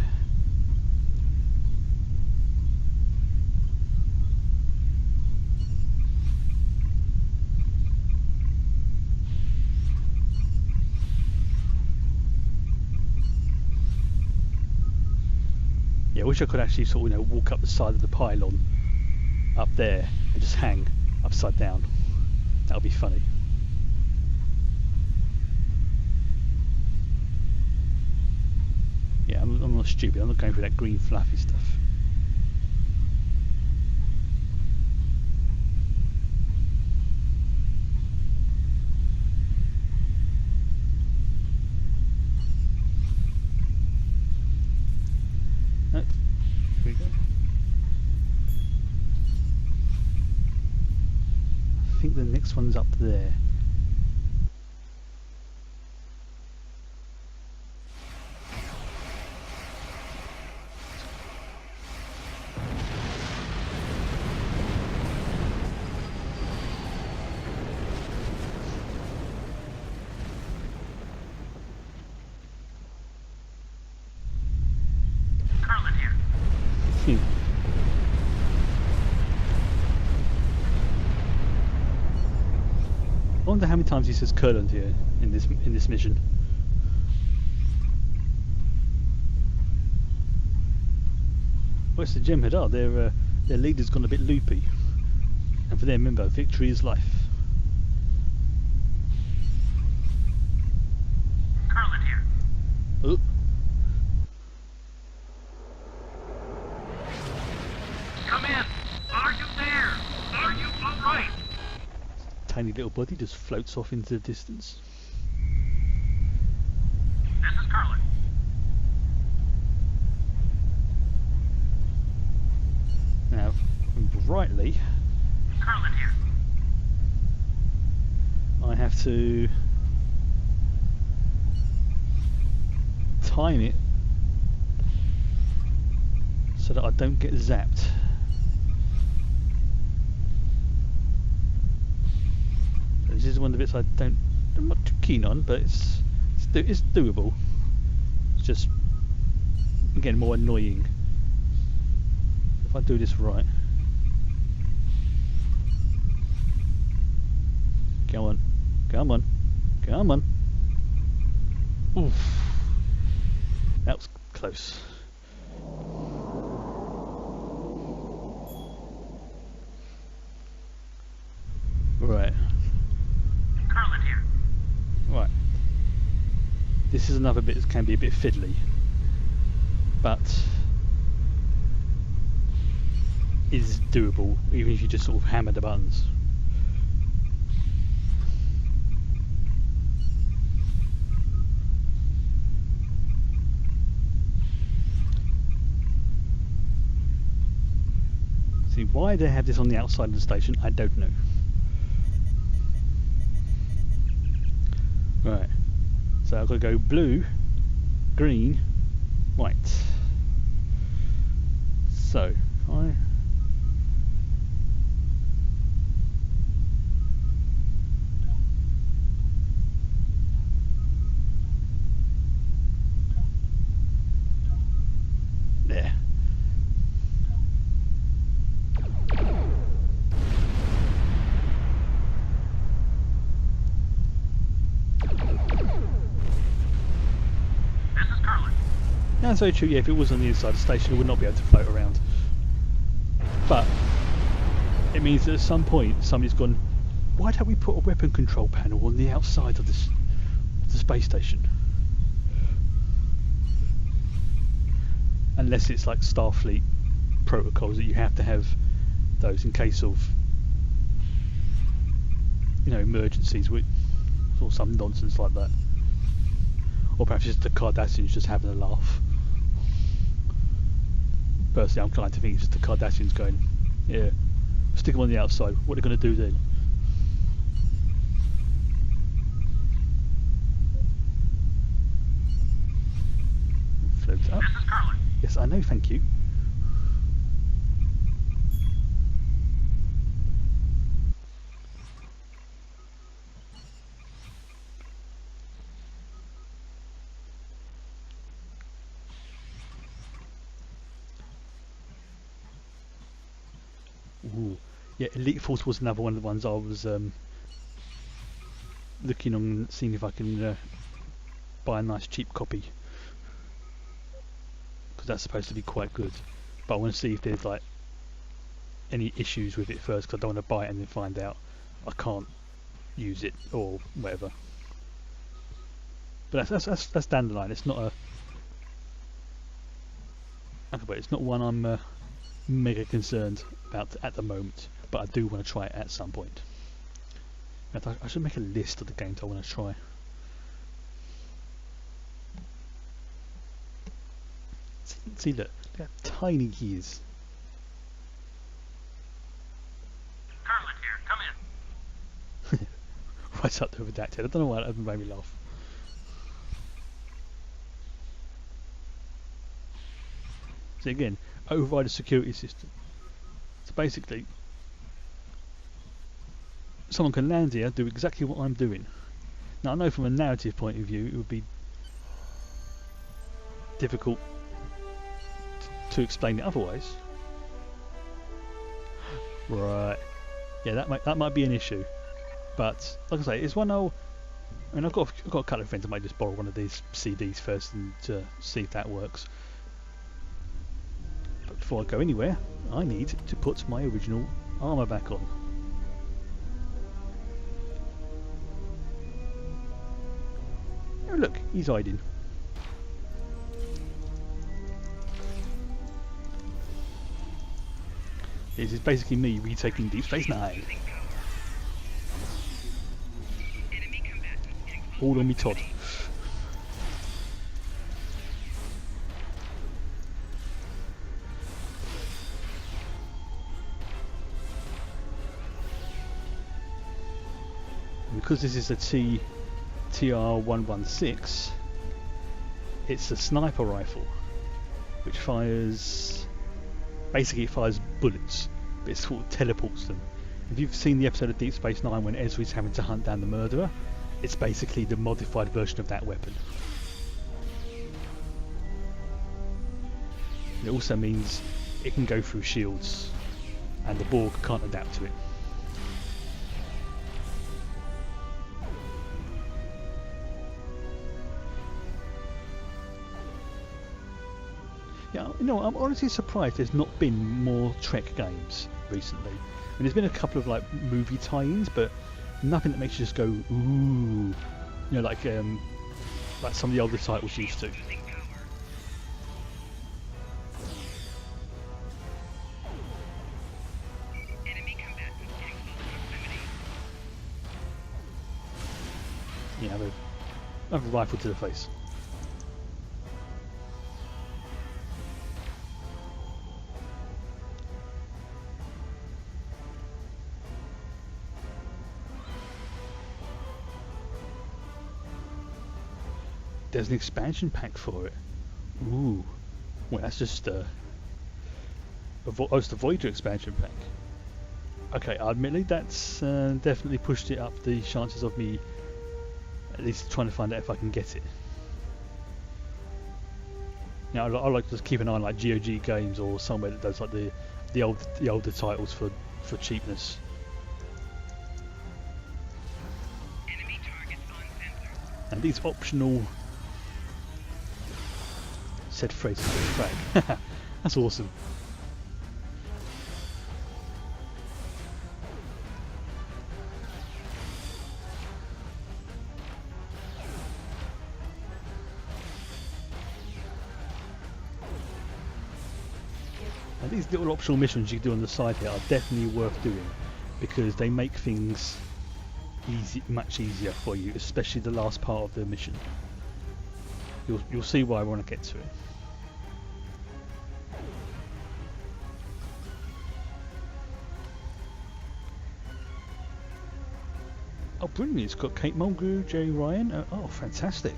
Speaker 1: Yeah, I wish I could actually sort of, walk up the side of the pylon up there and just hang upside down. That would be funny. Yeah, I'm not stupid. I'm not going for that green fluffy stuff. No, here we go. I think the next one's up there. I wonder how many times he says Kurland here in this mission. Well, it's the Jem'Hadar. Their leader's gone a bit loopy, and for them, remember, victory is life.
Speaker 7: Kurland here.
Speaker 1: Oh.
Speaker 7: Come in. Are you there? Are you all right?
Speaker 1: Tiny little body just floats off into the distance.
Speaker 7: This is Kurland.
Speaker 1: Now, rightly,
Speaker 7: Kurland here.
Speaker 1: I have to time it so that I don't get zapped. This is one of the bits I'm not too keen on, but it's doable. It's just, again, more annoying. If I do this right. Come on, come on, come on. Oof. That was close. Right.
Speaker 7: Kurland here.
Speaker 1: Right. This is another bit that can be a bit fiddly, but is doable even if you just sort of hammer the buttons. See, why they have this on the outside of the station, I don't know. Right, so I've got to go blue, green, white. So, there. That's very true, yeah, if it was on the inside of the station it would not be able to float around. But it means that at some point somebody's gone, why don't we put a weapon control panel on the outside of the space station? Unless it's like Starfleet protocols that you have to have those in case of, you know, emergencies with or some nonsense like that. Or perhaps just the Cardassians just having a laugh. Personally, I'm inclined to think it's just the Cardassians going, yeah, stick them on the outside, what are they going to do then? Floats up.
Speaker 7: This is Kurland.
Speaker 1: Yes, I know, thank you. Ooh. Yeah, Elite Force was another one of the ones I was looking on, seeing if I can buy a nice cheap copy, because that's supposed to be quite good. But I want to see if there's like any issues with it first, because I don't want to buy it and then find out I can't use it or whatever. But that's down the line. It's not it's not one I'm mega concerned about at the moment, but I do want to try it at some point. In fact, I should make a list of the games I want to try. See, look how tiny he is.
Speaker 7: Kurland here, come in.
Speaker 1: Right up there with that. I don't know why that made me laugh. So again, override a security system. So basically, someone can land here, do exactly what I'm doing. Now I know from a narrative point of view it would be difficult to explain it otherwise. Right. Yeah, that might be an issue. But like I say, it's one I'll. I mean, I've got a couple of friends that might just borrow one of these CDs first and see if that works. But before I go anywhere, I need to put my original armour back on. Oh look, he's hiding. This is basically me retaking Deep Space Nine. All on me Todd. Because this is a TR-116, it's a sniper rifle which fires, basically it fires bullets, but it sort of teleports them. If you've seen the episode of Deep Space Nine when Ezra's having to hunt down the murderer, it's basically the modified version of that weapon. It also means it can go through shields and the Borg can't adapt to it. Yeah, you know, I'm honestly surprised there's not been more Trek games recently. I mean, there's been a couple of like movie tie-ins, but nothing that makes you just go ooh, you know, like some of the older titles used to. Yeah, have a rifle to the face. There's an expansion pack for it. Ooh. Well, that's just it's the Voyager expansion pack. Okay, admittedly, that's definitely pushed it up the chances of me at least trying to find out if I can get it. Now, I like to just keep an eye on like GOG Games or somewhere that does like the older titles for cheapness. And these optional said phrase frag. That's awesome. And these little optional missions you can do on the side here are definitely worth doing because they make things much easier for you, especially the last part of the mission. You'll see why I want to get to it. Oh, brilliant! It's got Kate Mulgrew, Jerry Ryan. Oh, fantastic!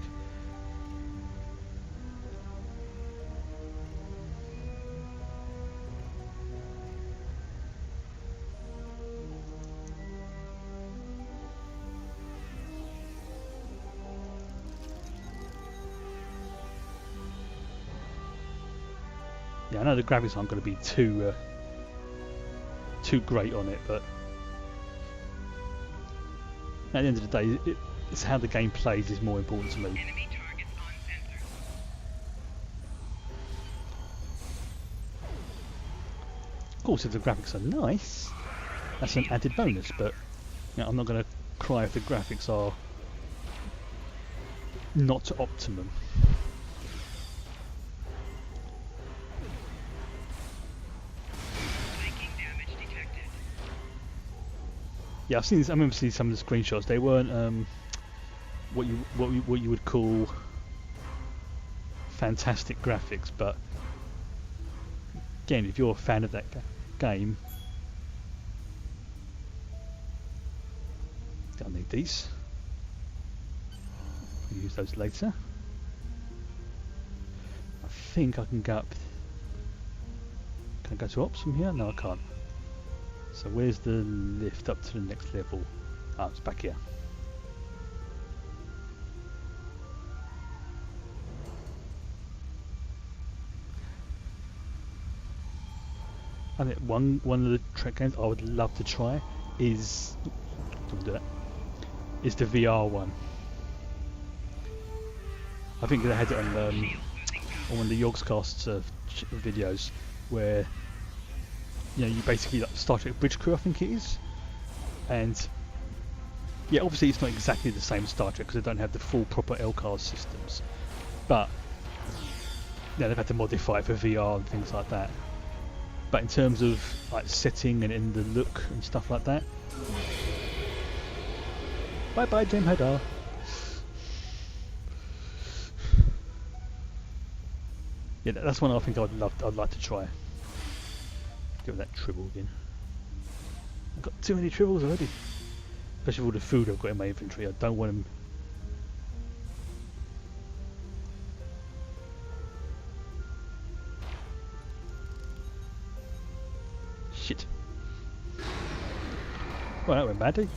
Speaker 1: Yeah, I know the graphics aren't going to be too great on it, but at the end of the day, it's how the game plays is more important to me. Of course, if the graphics are nice, that's an added bonus, but you know, I'm not going to cry if the graphics are not to optimum. Yeah, I've seen this, I remember seeing some of the screenshots. They weren't what you would call fantastic graphics, but again, if you're a fan of that game, don't need these. I'll use those later. I think I can go up. Can I go to ops from here? No, I can't. So where's the lift up to the next level? Ah, it's back here. I think one of the Trek games I would love to try is the VR one. I think they had it on one of the Yogscast videos where you basically like Star Trek Bridge Crew, I think it is, and yeah, obviously it's not exactly the same Star Trek because they don't have the full proper LCARS systems, but they've had to modify it for VR and things like that. But in terms of like setting and in the look and stuff like that, bye bye Jem'Hadar. Yeah, that's one I think I'd like to try. Give it that tribble again. I've got too many tribbles already. Especially with all the food I've got in my inventory. I don't want them. Shit. Well, that went badly.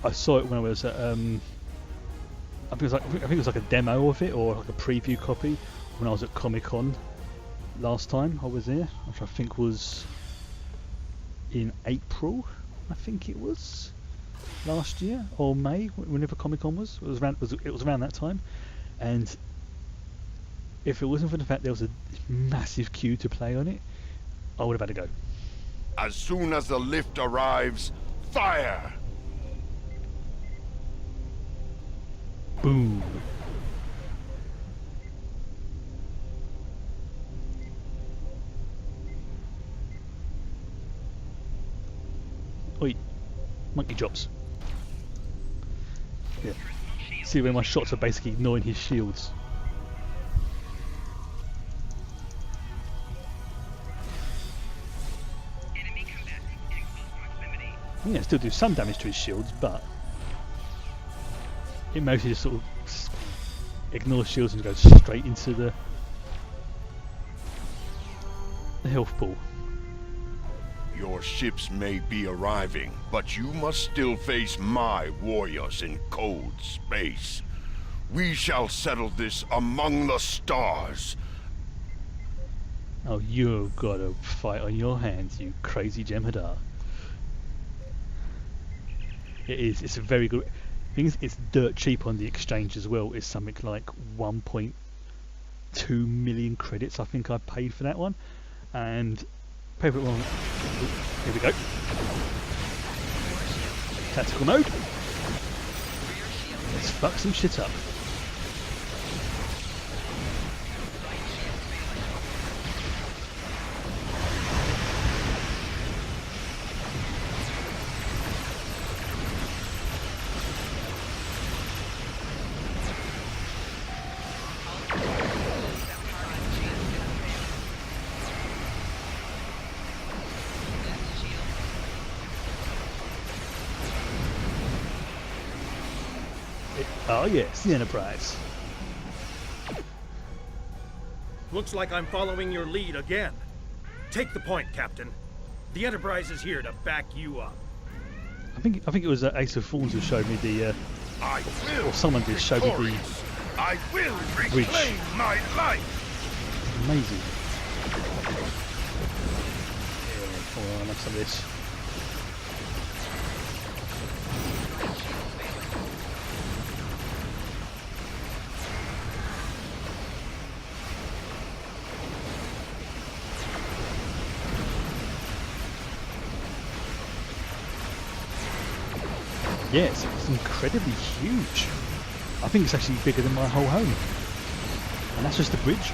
Speaker 1: I saw it when I was at I think it was like a demo of it or like a preview copy when I was at Comic-Con last time I was there, which I think was in April. I think it was last year or May, whenever Comic-Con was. It was around that time, and if it wasn't for the fact there was a massive queue to play on it, I would have had to go.
Speaker 11: As soon as the lift arrives, fire!
Speaker 1: Boom. Oi, monkey chops. Yeah. See where my shots are basically ignoring his shields. Yeah, still do some damage to his shields, but it mostly just sort of ignores shields and goes straight into the health pool.
Speaker 11: Your ships may be arriving, but you must still face my warriors in cold space. We shall settle this among the stars.
Speaker 1: Oh, you've got a fight on your hands, you crazy Jem'Hadar. It is. It's a very good. Thing is, it's dirt cheap on the exchange as well. It's something like 1.2 million credits. I think I paid for that one, and paid for it one. Here we go. Tactical mode. Let's fuck some shit up. Oh yes, the Enterprise.
Speaker 15: Looks like I'm following your lead again. Take the point, Captain. The Enterprise is here to back you up.
Speaker 1: I think it was Ace of Thorns who showed me the.
Speaker 7: I will.
Speaker 1: Or someone did show me the.
Speaker 7: I will reclaim my life.
Speaker 1: Amazing. Yeah, come on, have some of this. Yeah, it's incredibly huge. I think it's actually bigger than my whole home. And that's just the bridge.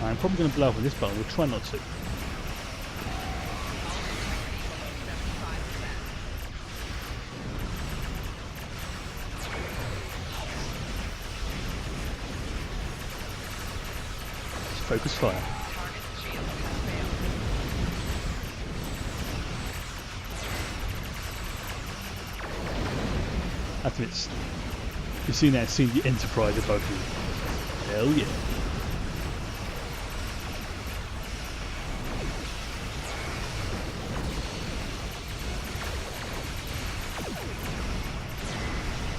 Speaker 1: I'm probably going to blow up with this button. We'll try not to. Focus fire. After it's, you've seen that, seen the Enterprise above you. Hell yeah.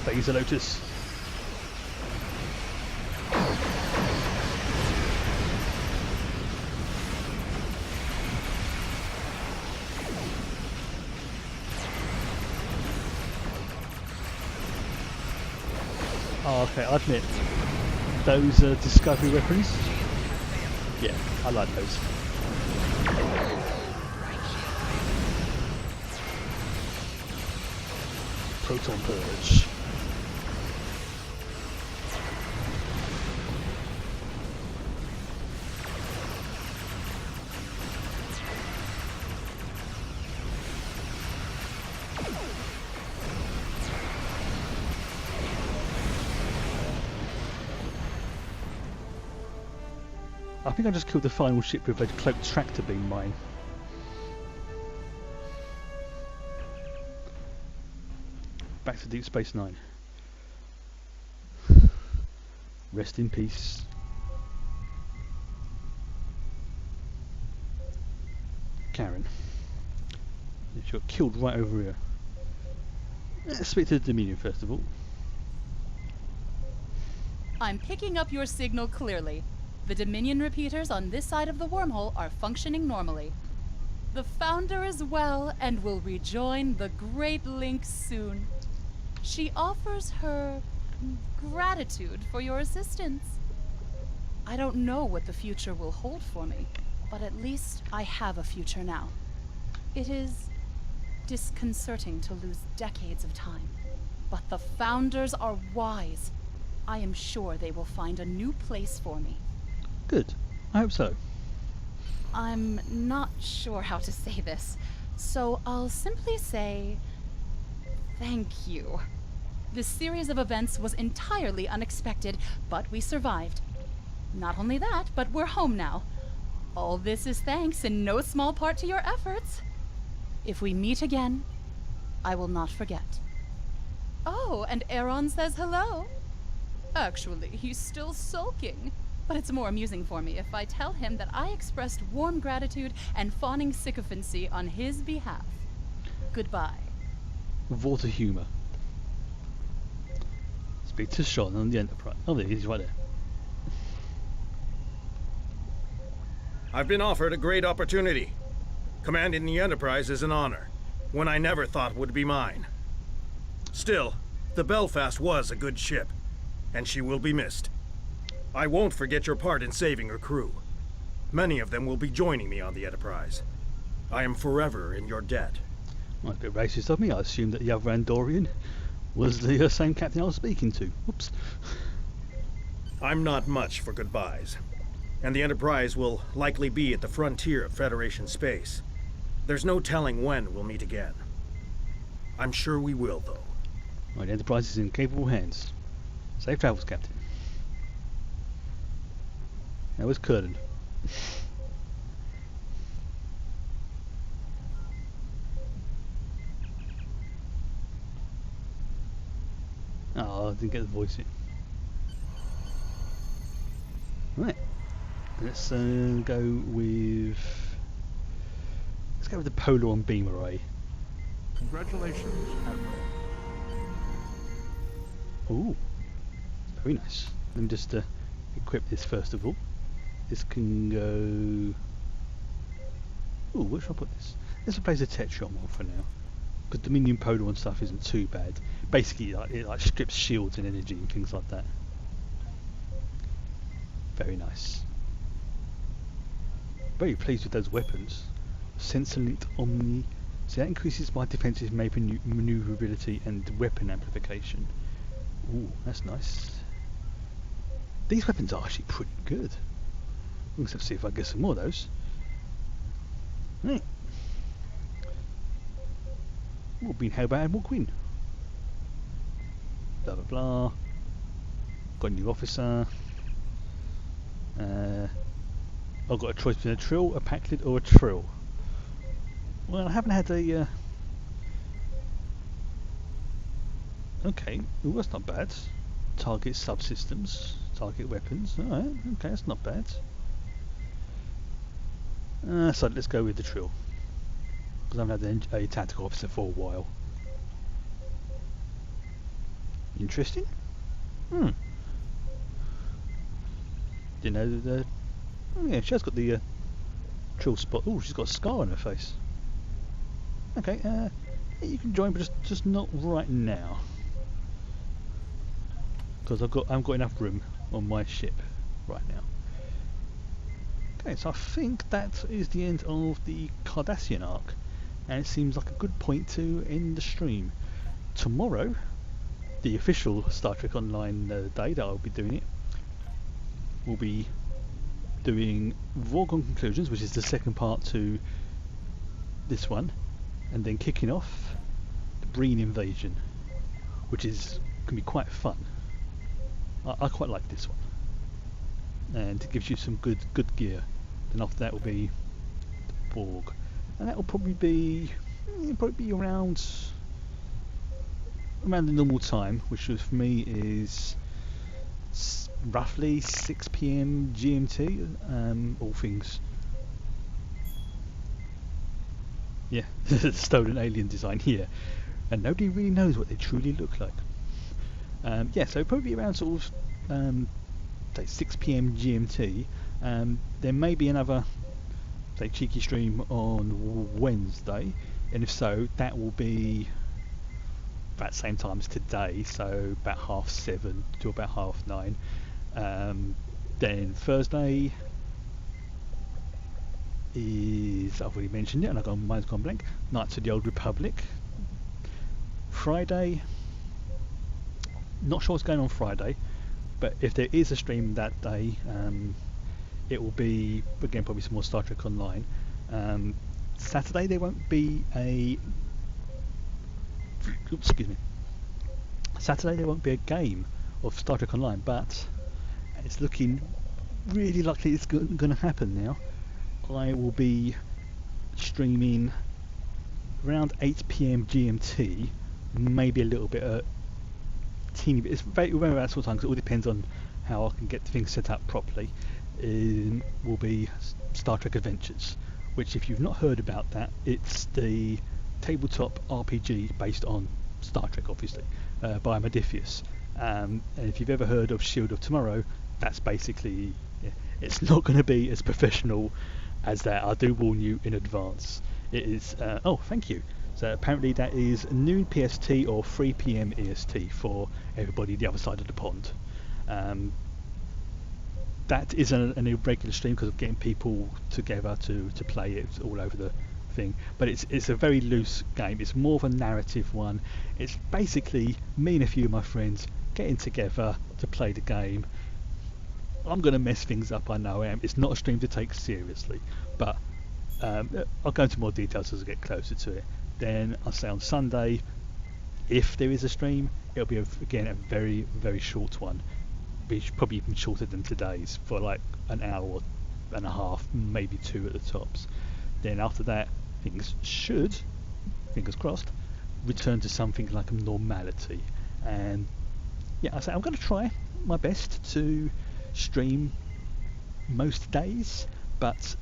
Speaker 1: Phaser Lotus. Oh, okay, I admit, those Discovery weapons, yeah, I like those. Proton Purge. I think I just killed the final ship with a cloaked tractor beam mine. Back to Deep Space Nine. Rest in peace. Karen. She got killed right over here. Let's speak to the Dominion first of all.
Speaker 16: I'm picking up your signal clearly. The Dominion repeaters on this side of the wormhole are functioning normally. The Founder is well and will rejoin the Great Link soon. She offers her gratitude for your assistance. I don't know what the future will hold for me, but at least I have a future now. It is disconcerting to lose decades of time, but the Founders are wise. I am sure they will find a new place for me.
Speaker 1: Good. I hope so.
Speaker 16: I'm not sure how to say this, so I'll simply say thank you. This series of events was entirely unexpected, but we survived. Not only that, but we're home now. All this is thanks in no small part to your efforts. If we meet again, I will not forget. Oh, and Aaron says hello. Actually, he's still sulking. But it's more amusing for me if I tell him that I expressed warm gratitude and fawning sycophancy on his behalf. Goodbye.
Speaker 1: Water humour. Speak to Sean on the Enterprise. Oh, there he is, right there.
Speaker 15: I've been offered a great opportunity. Commanding the Enterprise is an honor, one I never thought would be mine. Still, the Belfast was a good ship, and she will be missed. I won't forget your part in saving her crew. Many of them will be joining me on the Enterprise. I am forever in your debt.
Speaker 1: Might be a bit racist of me. I assumed that the other Andorian was the same captain I was speaking to. Whoops.
Speaker 15: I'm not much for goodbyes, and the Enterprise will likely be at the frontier of Federation space. There's no telling when we'll meet again. I'm sure we will, though.
Speaker 1: Right, the Enterprise is in capable hands. Safe travels, Captain. That was Curtin. Oh, I didn't get the voice in. Right. Let's go with the Polar and Beam Array.
Speaker 2: Congratulations, Admiral.
Speaker 1: Ooh, very nice. Let me just equip this first of all. This can go. Ooh, where should I put this? Let's replace the Tetron one for now, because Dominion Polar and stuff isn't too bad. Basically, it strips shields and energy and things like that. Very nice. Very pleased with those weapons. Sensor-linked Omni. So that increases my defensive maneuverability and weapon amplification. Ooh, that's nice. These weapons are actually pretty good. Let's see if I get some more of those. Right. Ooh, been held by Admiral Quinn. Blah blah blah. Got a new officer. I've got a choice between a Trill, a Pakled, or a Trill. Well, I haven't had a Okay, well, that's not bad. Target subsystems, target weapons. Alright, okay, that's not bad. So let's go with the Trill. Because I haven't had a tactical officer for a while. Interesting. Didn't know that. Oh yeah, she has got the Trill spot. Oh, she's got a scar on her face. Okay, you can join, but just not right now. Because I haven't got enough room on my ship right now. Okay, so I think that is the end of the Cardassian arc, and it seems like a good point to end the stream. Tomorrow, the official Star Trek Online day that I'll be doing it, we'll be doing Vorgon Conclusions, which is the second part to this one, and then kicking off the Breen Invasion, which can be quite fun. I quite like this one, and it gives you some good gear. Then after that will be the Borg, and that will probably be around the normal time, which for me is roughly 6 PM GMT. All things, yeah, the stolen alien design here, and nobody really knows what they truly look like. Yeah, so probably around sort of say 6 PM GMT. There may be another say cheeky stream on Wednesday, and if so, that will be about the same time as today, so about 7:30 to about 9:30. Then Thursday is, I've already mentioned it, and mine's gone blank. Knights of the Old Republic. Friday, not sure what's going on Friday, but if there is a stream that day, it will be again probably some more Star Trek Online. Saturday there won't be a Saturday there won't be a game of Star Trek Online, but it's looking really likely it's going to happen now. I will be streaming around 8 PM GMT, maybe a little bit teeny bit. It's very around that sort of time, because it all depends on how I can get things set up properly. Will be Star Trek Adventures, which, if you've not heard about that, it's the tabletop RPG based on Star Trek, obviously, by Modiphius. And if you've ever heard of Shield of Tomorrow, that's basically, it's not going to be as professional as that. I do warn you in advance. It is. Oh, thank you. So apparently that is noon PST or 3 PM EST for everybody the other side of the pond. That is an irregular stream because of getting people together to play it all over the thing. But it's a very loose game. It's more of a narrative one. It's basically me and a few of my friends getting together to play the game. I'm going to mess things up, I know I am. It's not a stream to take seriously, but I'll go into more details as I get closer to it. Then I'll say on Sunday, if there is a stream, it'll be again a very, very short one, probably even shorter than today's, for like an hour and a half, maybe 2 at the tops. Then after that, things should, fingers crossed, return to something like a normality. And yeah, I say I'm going to try my best to stream most days, but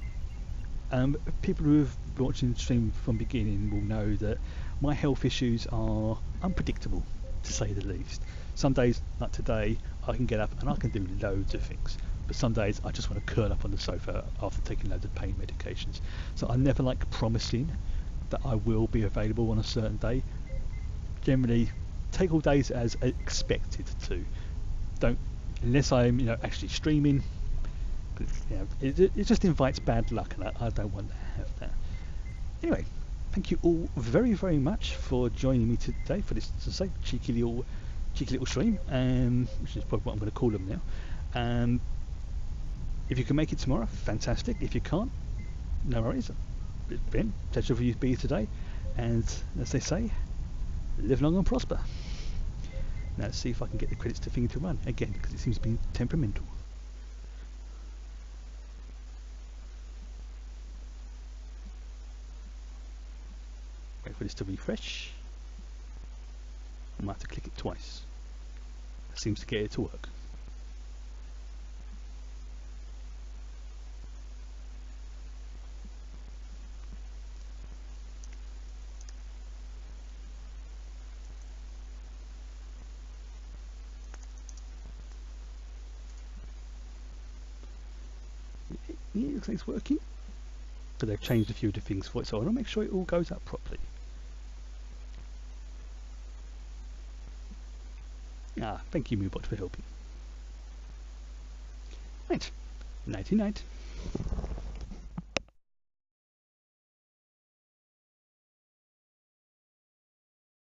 Speaker 1: people who have been watching the stream from the beginning will know that my health issues are unpredictable, to say the least. Some days, like today, I can get up and I can do loads of things, but some days I just want to curl up on the sofa after taking loads of pain medications. So I never like promising that I will be available on a certain day. Generally, take all days as expected to. Don't, unless I'm actually streaming. It just invites bad luck, and I don't want to have that. Anyway, thank you all very, very much for joining me today for this, to say, cheeky little stream, which is probably what I'm going to call them now. If you can make it tomorrow, fantastic. If you can't, no worries. It's been a pleasure for you to be here today, and as they say, live long and prosper. Now let's see if I can get the credits to Finger to run again, because it seems to be temperamental. Wait for this to refresh. I might have to click it twice. That seems to get it to work. Yeah, it looks like it's working. So they've changed a few of the things for it, so I want to make sure it all goes up properly. Ah, thank you, Moobot, for helping. Right, nighty night.